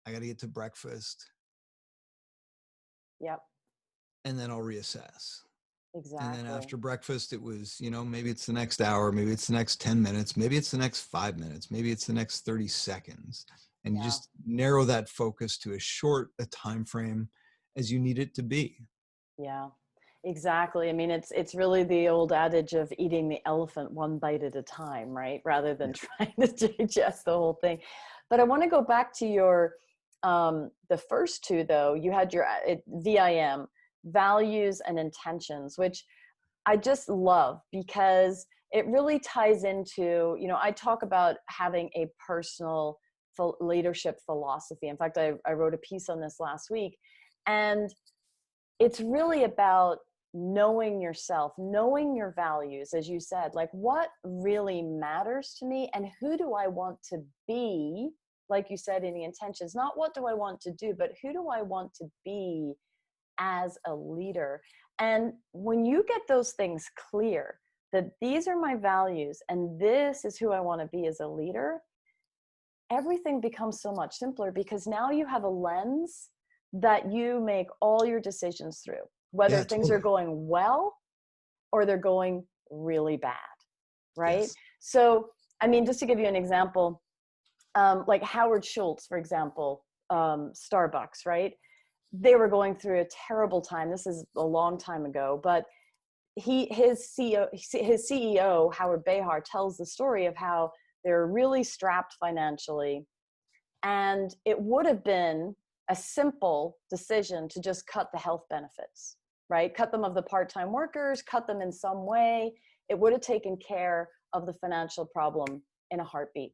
I got to get to breakfast, Yep. and then I'll reassess. And then Exactly. after breakfast, it was, maybe it's the next hour, maybe it's the next 10 minutes, maybe it's the next 5 minutes, maybe it's the next 30 seconds. And you Yeah. just narrow that focus to as short a time frame as you need it to be. Yeah. Exactly. I mean, it's really the old adage of eating the elephant one bite at a time, right? Rather than trying to digest the whole thing. But I want to go back to your the first two, though. You had your VIM, values and intentions, which I just love, because it really ties into, I talk about having a personal leadership philosophy. In fact, I wrote a piece on this last week, and it's really about knowing yourself, knowing your values, as you said, like what really matters to me and who do I want to be, like you said, in the intentions, not what do I want to do, but who do I want to be as a leader. And when you get those things clear, that these are my values and this is who I want to be as a leader, everything becomes so much simpler, because now you have a lens that you make all your decisions through, whether things are going well or they're going really bad, right? Yes. So, I mean, just to give you an example, like Howard Schultz, for example, Starbucks, right? They were going through a terrible time. This is a long time ago, but his CEO, Howard Behar, tells the story of how they're really strapped financially. And it would have been a simple decision to just cut the health benefits, right? Cut them of the part-time workers, cut them in some way. It would have taken care of the financial problem in a heartbeat.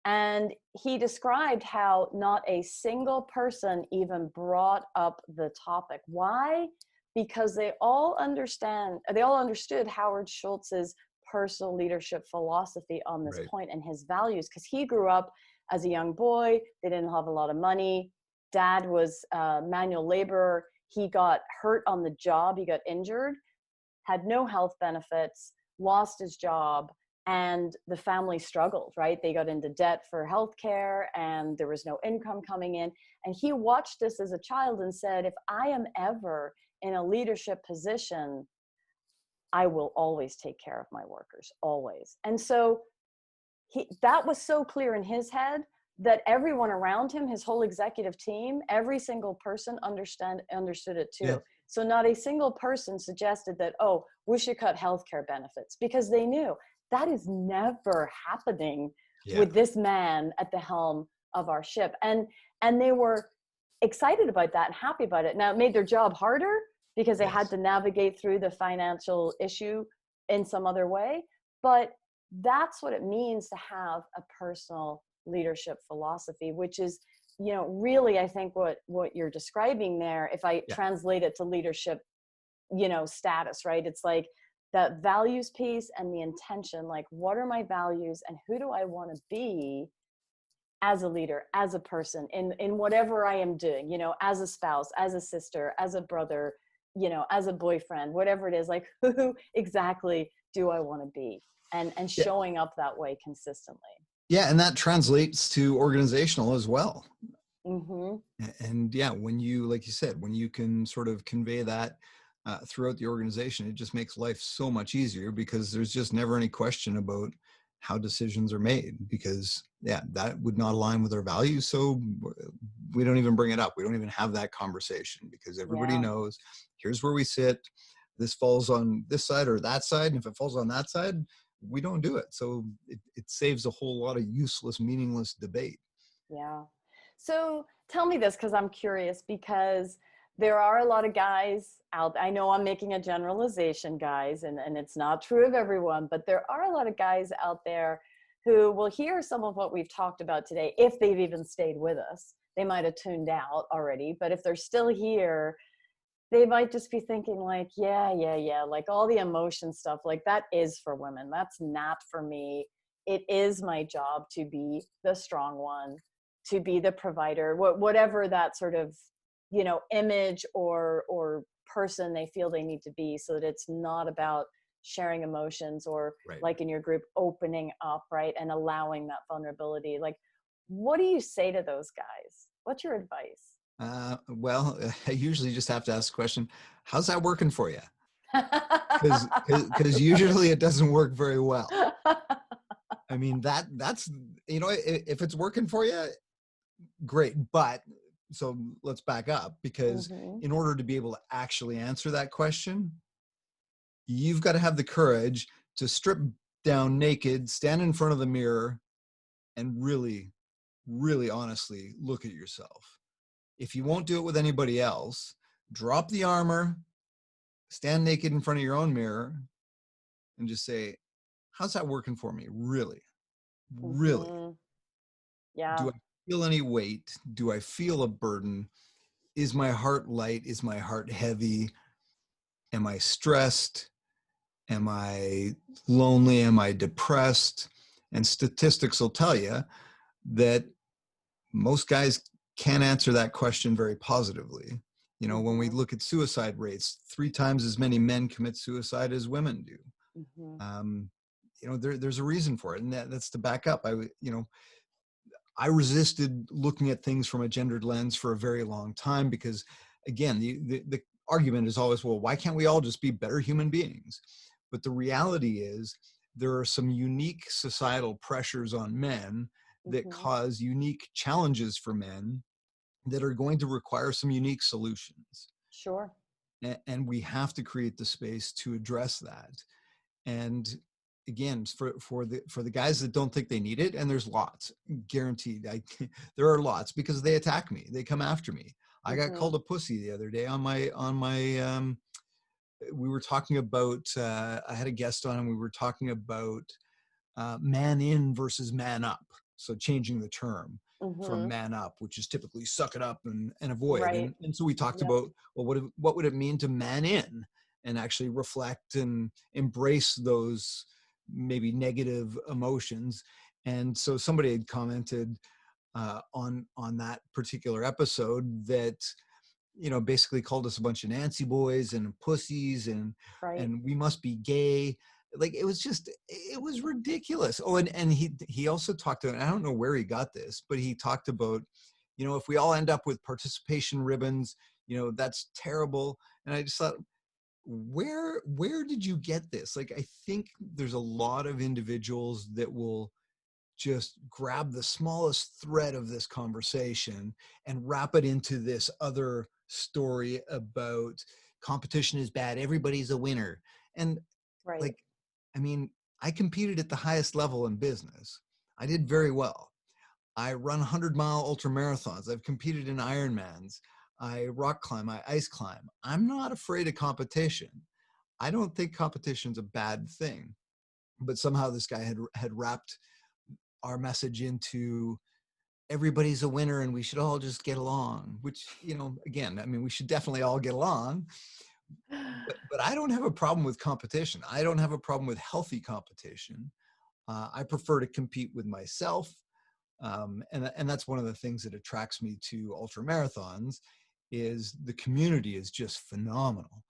And he described how not a single person even brought up the topic. Why? Because they all understood Howard Schultz's personal leadership philosophy on this point and his values, because he grew up as a young boy. They didn't have a lot of money. Dad was manual laborer. He got hurt on the job. He got injured, had no health benefits, lost his job, and the family struggled, right? They got into debt for healthcare and there was no income coming in. And he watched this as a child and said, if I am ever in a leadership position, I will always take care of my workers, always. And so that was so clear in his head that everyone around him, his whole executive team, every single person understood it too. Yeah. So not a single person suggested that, oh, we should cut healthcare benefits, because they knew that is never happening with this man at the helm of our ship. And they were excited about that and happy about it. Now, it made their job harder because they had to navigate through the financial issue in some other way. But that's what it means to have a personal leadership philosophy, which is, really, I think what you're describing there, if I translate it to leadership, status, right? It's like that values piece and the intention, like what are my values and who do I want to be as a leader, as a person, in whatever I am doing, as a spouse, as a sister, as a brother, as a boyfriend, whatever it is, like who exactly do I want to be, and showing up that way consistently. Yeah. And that translates to organizational as well. Mm-hmm. And when you, like you said, when you can sort of convey that throughout the organization, it just makes life so much easier, because there's just never any question about how decisions are made, because that would not align with our values. So we don't even bring it up. We don't even have that conversation, because everybody knows here's where we sit. This falls on this side or that side. And if it falls on that side, we don't do it. So it saves a whole lot of useless, meaningless debate. Yeah. So tell me this, because I'm curious, because there are a lot of guys out. I know I'm making a generalization, guys, and it's not true of everyone, but there are a lot of guys out there who will hear some of what we've talked about today, if they've even stayed with us. They might have tuned out already, but if they're still here, they might just be thinking like, like all the emotion stuff, like that is for women. That's not for me. It is my job to be the strong one, to be the provider, whatever that sort of, image or person they feel they need to be, so that it's not about sharing emotions or like in your group, opening up, right? And allowing that vulnerability. Like, what do you say to those guys? What's your advice? Well, I usually just have to ask the question, how's that working for you? Because usually it doesn't work very well. I mean, that's, if it's working for you, great. But so let's back up, because in order to be able to actually answer that question, you've got to have the courage to strip down naked, stand in front of the mirror, and really, really honestly look at yourself. If you won't do it with anybody else, drop the armor, stand naked in front of your own mirror, and just say, how's that working for me? Really? Mhm. Yeah. Do I feel any weight? Do I feel a burden? Is my heart light? Is my heart heavy? Am I stressed? Am I lonely? Am I depressed? And statistics will tell you that most guys can't answer that question very positively. You know, when we Mhm. look at suicide rates, 3 times as many men commit suicide as women do. Mhm. Um, you know, there's a reason for it, and that's to back up. I resisted looking at things from a gendered lens for a very long time because, again, the argument is always, well, why can't we all just be better human beings? But the reality is there are some unique societal pressures on men that Mhm. cause unique challenges for men that are going to require some unique solutions. Sure. And we have to create the space to address that. And again, for the guys that don't think they need it, and there's lots, guaranteed. There are lots because they attack me. They come after me. I got Mhm. called a pussy the other day on my we were talking about I had a guest on and we were talking about man in versus man up. So changing the term from Mhm. man up, which is typically suck it up and avoid. Right. And so we talked Yep. about, well, what would it mean to man in and actually reflect and embrace those maybe negative emotions. And so somebody had commented on that particular episode that, you know, basically called us a bunch of Nancy boys and pussies Right. and we must be gay. Like it was ridiculous. Oh, and he also talked about, I don't know where he got this, but he talked about, you know, if we all end up with participation ribbons, you know, that's terrible. And I just thought, where did you get this? Like, I think there's a lot of individuals that will just grab the smallest thread of this conversation and wrap it into this other story about competition is bad, everybody's a winner. And Right. like, I mean, I competed at the highest level in business. I did very well. I run 100-mile ultra marathons. I've competed in Ironmans. I rock climb, I ice climb. I'm not afraid of competition. I don't think competition's a bad thing. But somehow this guy had wrapped our message into everybody's a winner and we should all just get along, which, you know, again, I mean, we should definitely all get along, but I don't have a problem with competition. I don't have a problem with healthy competition. I prefer to compete with myself. And that's one of the things that attracts me to ultra marathons is the community is just phenomenal.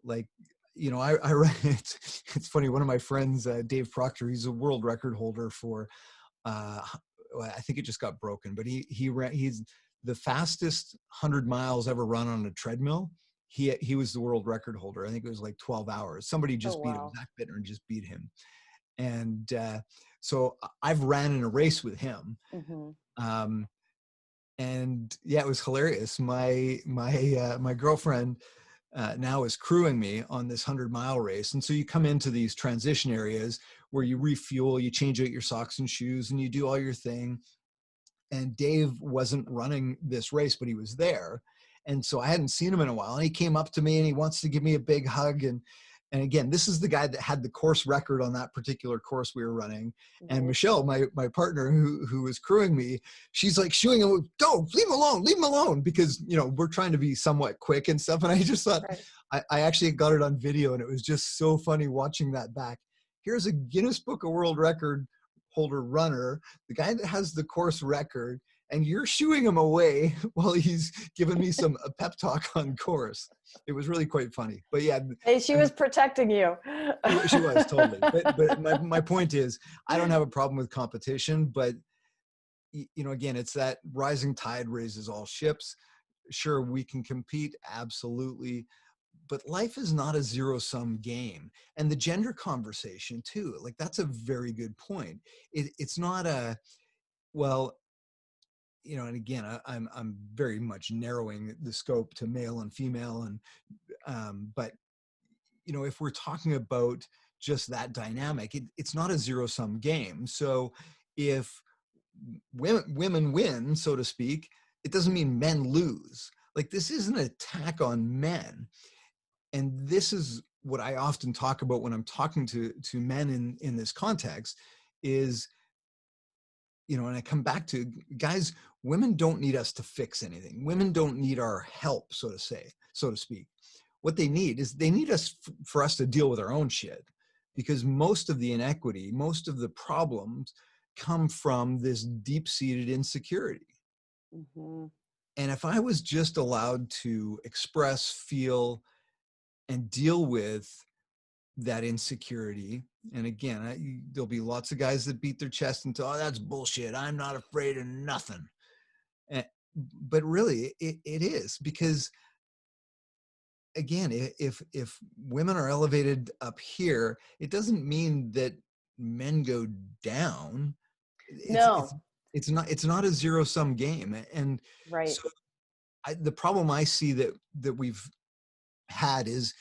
Like, you know, it's funny. One of my friends, Dave Proctor, he's a world record holder for, uh, I think it just got broken, but he's the fastest 100 miles ever run on a treadmill. He was the world record holder. I think it was like 12 hours. Somebody Oh just beat him. wow. Zach Bittner just beat him. And so I've ran in a race with him. Mhm. Um, and yeah, it was hilarious. My girlfriend now is crewing me on this 100-mile race. And so you come into these transition areas where you refuel, you change out your socks and shoes, and you do all your thing. And Dave wasn't running this race, but he was there. And so I hadn't seen him in a while. And he came up to me and he wants to give me a big hug. And again, this is the guy that had the course record on that particular course we were running. And Right. Michelle, my partner who was crewing me, she's like shooing him, go, leave him alone, because, you know, we're trying to be somewhat quick and stuff. And I just thought, Right. I actually got it on video and it was just so funny watching that back. Here's a Guinness Book of World Record holder runner, the guy that has the course record, and you're shooing him away while he's giving me a pep talk on course. It was really quite funny. But yeah, Hey, she I was mean, protecting you. she was totally. But my point is, I don't have a problem with competition, but you know, again, it's that rising tide raises all ships. Sure, we can compete, absolutely, but life is not a zero-sum game. And the gender conversation too, like that's a very good point. It's not a, well, you know, and again, I'm very much narrowing the scope to male and female, and but you know, if we're talking about just that dynamic, it's not a zero-sum game. So if women win, so to speak, it doesn't mean men lose. Like, this is an attack on men. And this is what I often talk about when I'm talking to men in this context is, and I come back to, guys, women don't need us to fix anything. Women don't need our help, so to speak. What they need is they need us for us to deal with our own shit, because most of the inequity, most of the problems come from this deep-seated insecurity. Mm-hmm. And if I was just allowed to express, feel, and deal with that insecurity, and again, there'll be lots of guys that beat their chest and say, oh, that's bullshit, I'm not afraid of nothing. But really, it is, because again, if women are elevated up here, it doesn't mean that men go down. No. It's not a zero-sum game. And Right. so the problem I see that we've had is,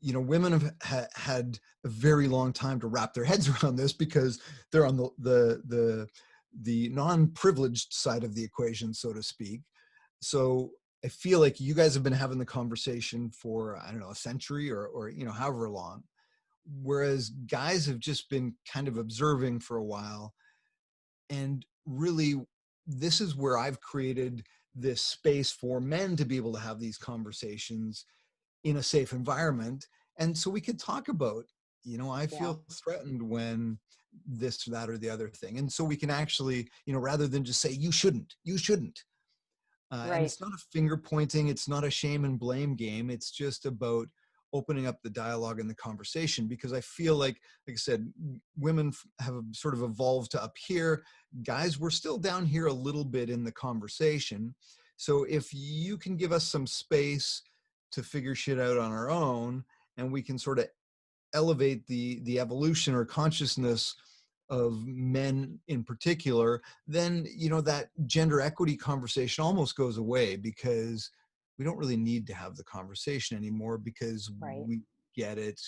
women have had a very long time to wrap their heads around this, because they're on the non-privileged side of the equation, so to speak. So I feel like you guys have been having the conversation for, I don't know, a century or however long, whereas guys have just been kind of observing for a while. And really, this is where I've created this space for men to be able to have these conversations in a safe environment. And so we could talk about, I feel threatened when this, that, or the other thing. And so we can actually, rather than just say, you shouldn't. Right. And it's not a finger pointing, it's not a shame and blame game. It's just about opening up the dialogue and the conversation, because I feel like I said, women have sort of evolved to up here. Guys, we're still down here a little bit in the conversation. So if you can give us some space to figure shit out on our own, and we can sort of elevate the evolution or consciousness of men in particular, then that gender equity conversation almost goes away, because we don't really need to have the conversation anymore, because Right. we get it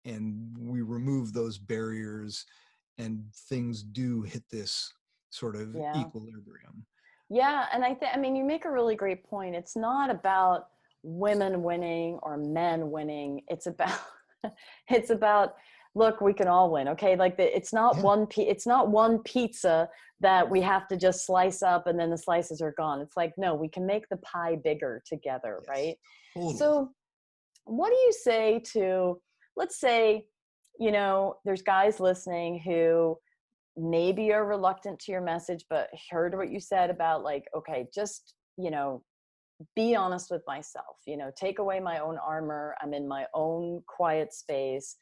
and we remove those barriers, and things do hit this sort of equilibrium. Yeah, and I mean, you make a really great point. It's not about women winning or men winning. It's about it's about, look, we can all win, okay? Like it's not it's not one pizza that we have to just slice up and then the slices are gone. It's like, no, we can make the pie bigger together, Yes, right? totally. So what do you say to, let's say, there's guys listening who maybe are reluctant to your message, but heard what you said about, like, okay, just, be honest with myself, take away my own armor. I'm in my own quiet space.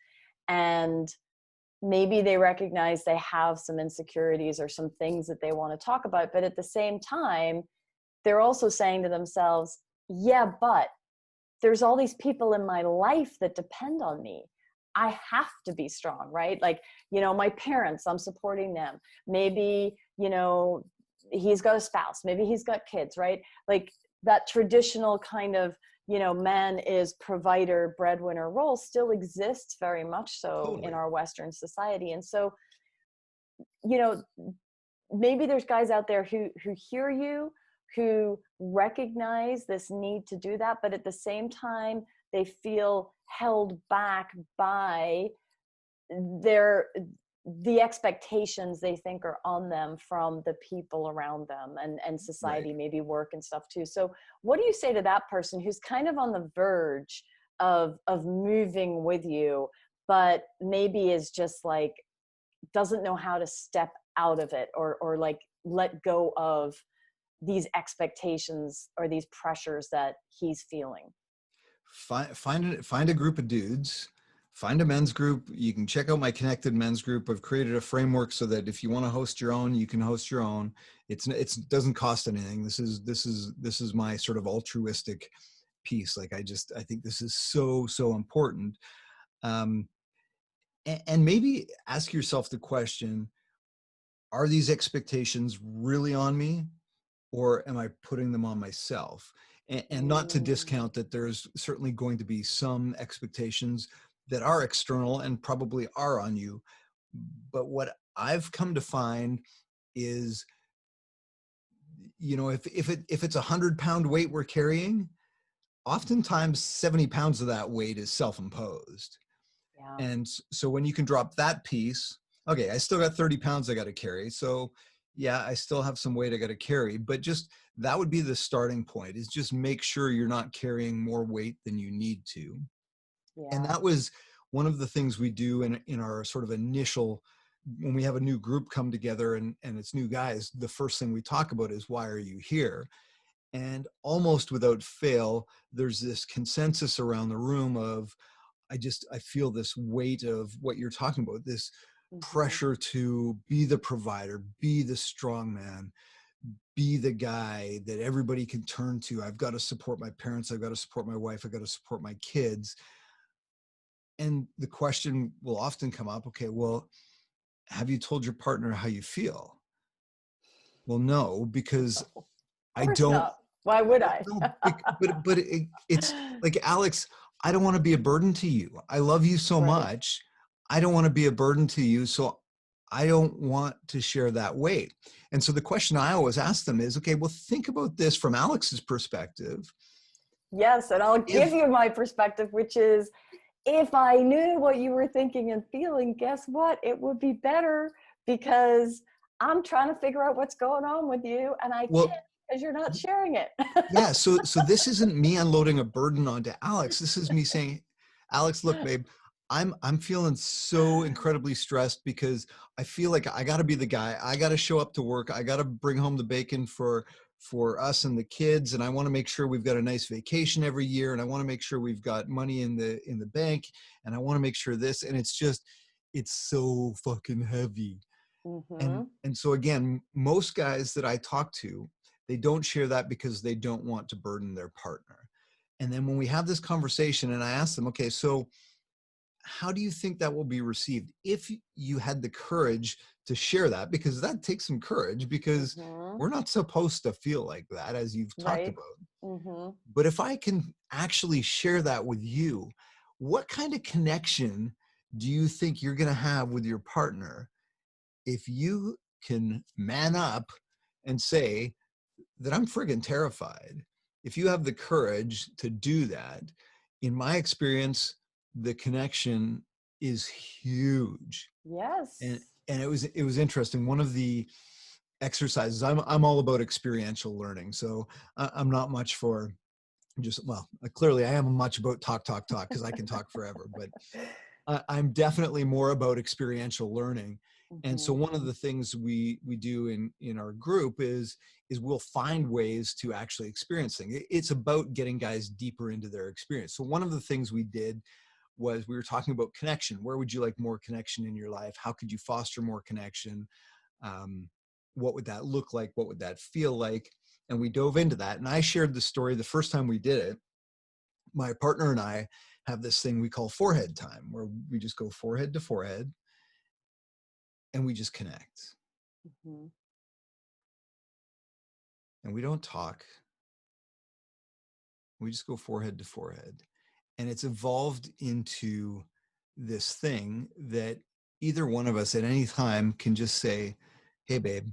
And maybe they recognize they have some insecurities or some things that they want to talk about. But at the same time, they're also saying to themselves, yeah, but there's all these people in my life that depend on me. I have to be strong, right? Like, my parents, I'm supporting them. Maybe, he's got a spouse, maybe he's got kids, right? Like that traditional kind of, man is provider, breadwinner role still exists very much so in our Western society. And so, maybe there's guys out there who hear you, who recognize this need to do that, but at the same time, they feel held back by the expectations they think are on them from the people around them, and society, maybe work and stuff too. So what do you say to that person who's kind of on the verge of moving with you, but maybe is just like, doesn't know how to step out of it, or like let go of these expectations or these pressures that he's feeling? Find a group of dudes, find a men's group. You can check out my connected men's group. I've created a framework so that if you want to host your own, you can host your own. It doesn't cost anything. This is my sort of altruistic piece. Like I think this is so important. And maybe ask yourself the question, are these expectations really on me, or am I putting them on myself? And not to discount that there's certainly going to be some expectations that are external and probably are on you. But what I've come to find is, if it's 100-pound weight we're carrying, oftentimes 70 pounds of that weight is self-imposed. Yeah. And so when you can drop that piece, okay, I still got 30 pounds I got to carry. So yeah, I still have some weight I got to carry, but just that would be the starting point, is just make sure you're not carrying more weight than you need to. And Yeah. that was one of the things we do in our sort of initial, when we have a new group come together and it's new guys, the first thing we talk about is, why are you here? And almost without fail, there's this consensus around the room of, I feel this weight of what you're talking about, this Mm-hmm. pressure to be the provider, be the strong man, be the guy that everybody can turn to. I've got to support my parents. I've got to support my wife. I've got to support my kids. And the question will often come up, okay, well, have you told your partner how you feel? Well, no, because Of I course don't. not. Why would I? No, it's like, Alex, I don't want to be a burden to you. I love you so Right. much. I don't want to be a burden to you. So I don't want to share that weight. And so the question I always ask them is, okay, well, think about this from Alex's perspective. Yes, and I'll give If, you my perspective, which is, if I knew what you were thinking and feeling, guess what? It would be better, because I'm trying to figure out what's going on with you, and I can't well, because you're not sharing it. yeah, so this isn't me unloading a burden onto Alex. This is me saying, Alex, look, babe, I'm feeling so incredibly stressed because I feel like I got to be the guy. I got to show up to work. I got to bring home the bacon for us and the kids, and I want to make sure we've got a nice vacation every year, and I want to make sure we've got money in the bank, and I want to make sure this, and it's so fucking heavy. Mm-hmm. And so again, most guys that I talk to, they don't share that because they don't want to burden their partner. And then when we have this conversation and I ask them, okay, so how do you think that will be received if you had the courage to share that? Because that takes some courage, because Mm-hmm. we're not supposed to feel like that, as you've talked Right. about. Mm-hmm. But if I can actually share that with you, what kind of connection do you think you're going to have with your partner if you can man up and say that I'm friggin' terrified? If you have the courage to do that, in my experience, the connection is huge. Yes. And it was interesting. One of the exercises, I'm all about experiential learning. So I'm not much for just, well, clearly I am much about talk, because I can talk forever, but I'm definitely more about experiential learning. And so Mm-hmm. one of the things we do in our group is we'll find ways to actually experience things. It's about getting guys deeper into their experience. So one of the things we did was, we were talking about connection. Where would you like more connection in your life? How could you foster more connection? What would that look like? What would that feel like? And we dove into that. And I shared the story the first time we did it. My partner and I have this thing we call forehead time, where we just go forehead to forehead and we just connect. Mm-hmm. And we don't talk. We just go forehead to forehead. And it's evolved into this thing that either one of us at any time can just say, hey, babe,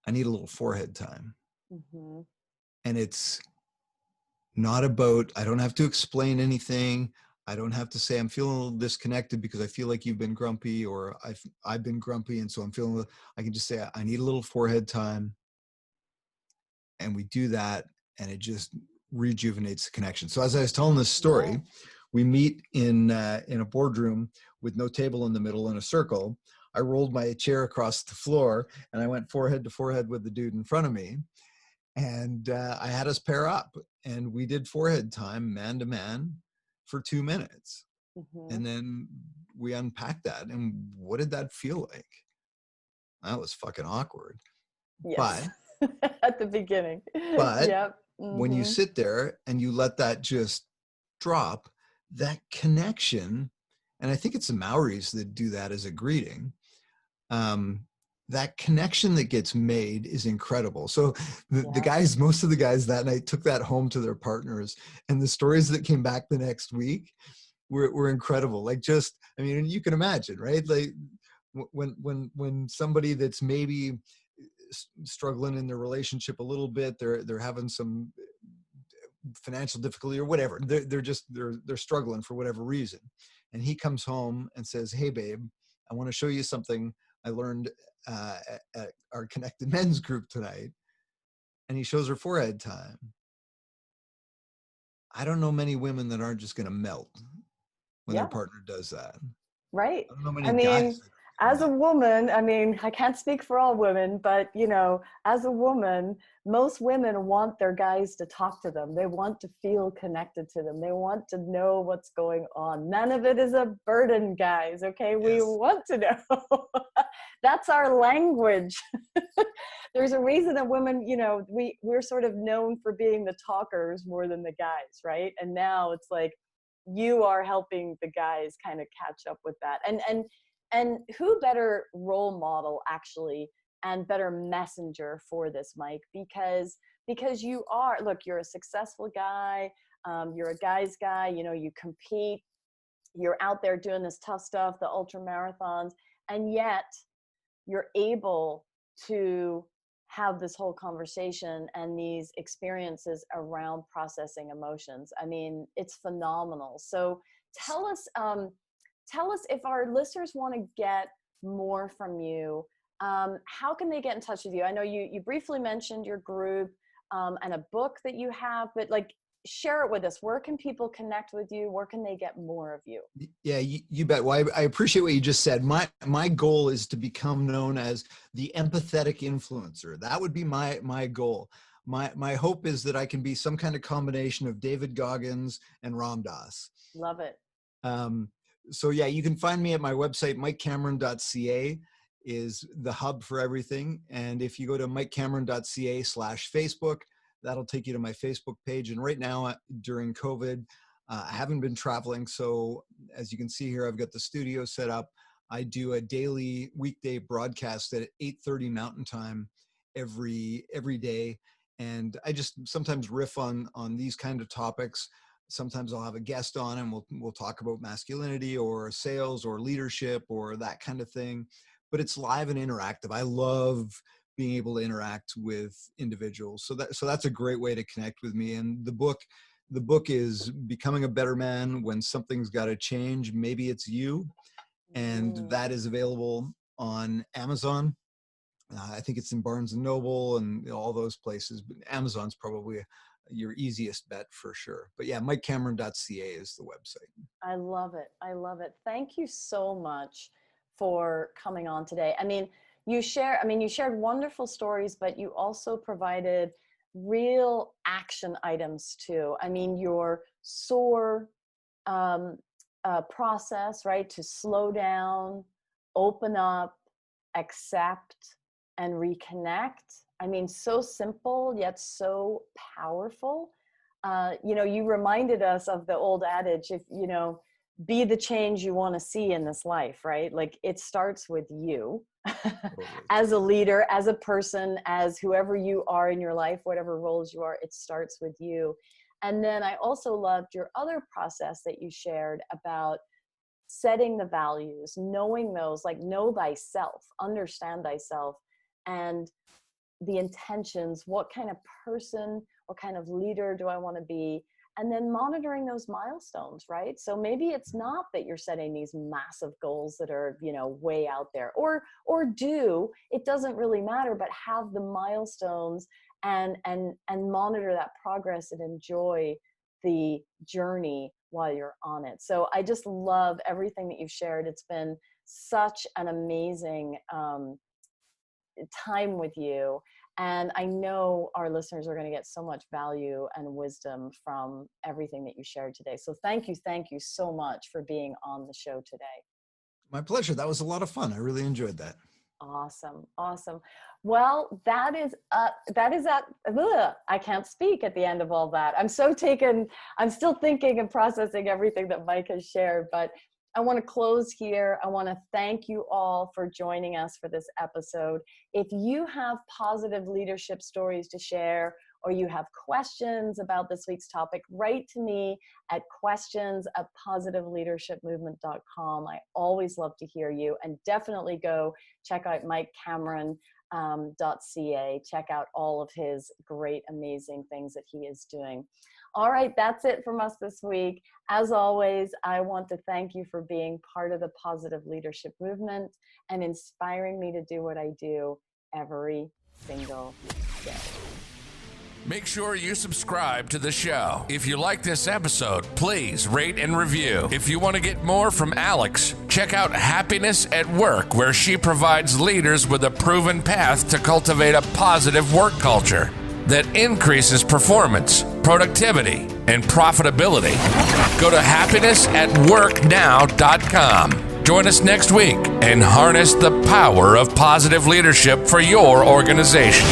I need a little forehead time. Mm-hmm. And it's not about, I don't have to explain anything. I don't have to say I'm feeling a little disconnected because I feel like you've been grumpy, or I've been grumpy, and so I'm feeling, I can just say I need a little forehead time. And we do that, and it just rejuvenates the connection. So as I was telling this story, Yeah. we meet in a boardroom with no table in the middle, in a circle. I rolled my chair across the floor and I went forehead to forehead with the dude in front of me. And I had us pair up, and we did forehead time, man to man, for 2 minutes. Mm-hmm. And then we unpacked that. And what did that feel like? That was fucking awkward. Yes. But At the beginning. but Yep. when you Mm-hmm. sit there and you let that just drop, that connection, and I think it's the Maoris that do that as a greeting, that connection that gets made is incredible. So the Yeah. guys, most of the guys that night took that home to their partners, and the stories that came back the next week were incredible. Like, just, I mean, you can imagine, right? Like when somebody that's maybe struggling in their relationship a little bit, they're having some financial difficulty or whatever. They're struggling for whatever reason. And he comes home and says, "Hey, babe, I want to show you something I learned at our Connected Men's group tonight." And he shows her forehead time. I don't know many women that aren't just going to melt when their Yeah. partner does that. Right. I don't know many I guys mean, that as a woman, I mean, I can't speak for all women, but you know, as a woman, most women want their guys to talk to them. They want to feel connected to them. They want to know what's going on. None of it is a burden, guys. Okay. We Yes. want to know. That's our language. There's a reason that women, you know, we're sort of known for being the talkers more than the guys, right? And now it's like you are helping the guys kind of catch up with that. And who better role model actually and better messenger for this, Mike? Because you are, look, you're a successful guy. You're a guy's guy. You know, you compete. You're out there doing this tough stuff, the ultra marathons, and yet you're able to have this whole conversation and these experiences around processing emotions. I mean, it's phenomenal. So tell us if our listeners want to get more from you, how can they get in touch with you? I know you briefly mentioned your group and a book that you have, but like, share it with us. Where can people connect with you? Where can they get more of you? Yeah, you bet. Well, I appreciate what you just said. My goal is to become known as the empathetic influencer. That would be my goal. My hope is that I can be some kind of combination of David Goggins and Ram Dass. Love it. So yeah, you can find me at my website, mikecameron.ca is the hub for everything. And if you go to mikecameron.ca/Facebook, that'll take you to my Facebook page. And right now during COVID, I haven't been traveling. So as you can see here, I've got the studio set up. I do a daily weekday broadcast at 8:30 Mountain Time every day. And I just sometimes riff on these kind of topics. Sometimes I'll have a guest on and we'll talk about masculinity or sales or leadership or that kind of thing. But it's live and interactive. I love being able to interact with individuals. So that's a great way to connect with me. And the book is Becoming a Better Man When Something's Got to Change. Maybe It's You. And that is available on Amazon. I think it's in Barnes and Noble and all those places, but Amazon's probably your easiest bet for sure. But yeah, mikecameron.ca is the website. I love it. I love it. Thank you so much for coming on today. I mean, you shared wonderful stories, but you also provided real action items too. I mean, your SOAR process, right? To slow down, open up, accept, and reconnect. I mean, so simple, yet so powerful. You know, you reminded us of the old adage, if, you know, be the change you want to see in this life, right? Like, it starts with you as a leader, as a person, as whoever you are in your life, whatever roles you are, it starts with you. And then I also loved your other process that you shared about setting the values, knowing those, like, know thyself, understand thyself, and the intentions, what kind of person, what kind of leader do I want to be? And then monitoring those milestones, right? So maybe it's not that you're setting these massive goals that are, you know, way out there, or it doesn't really matter, but have the milestones and monitor that progress and enjoy the journey while you're on it. So I just love everything that you've shared. It's been such an amazing time with you. And I know our listeners are going to get so much value and wisdom from everything that you shared today. So thank you so much for being on the show today. My pleasure. That was a lot of fun. I really enjoyed that. Awesome. Well, that is I can't speak at the end of all that. I'm still thinking and processing everything that Mike has shared, but I want to close here. I want to thank you all for joining us for this episode. If you have positive leadership stories to share, or you have questions about this week's topic, write to me at questions@positiveleadershipmovement.com. I always love to hear you, and definitely go check out MikeCameron.ca. Check out all of his great, amazing things that he is doing. All right, that's it from us this week. As always, I want to thank you for being part of the positive leadership movement and inspiring me to do what I do every single day. Make sure you subscribe to the show. If you like this episode, please rate and review. If you want to get more from Alex, check out Happiness at Work, where she provides leaders with a proven path to cultivate a positive work culture that increases performance, productivity, and profitability. Go to happinessatworknow.com. Join us next week and harness the power of positive leadership for your organization.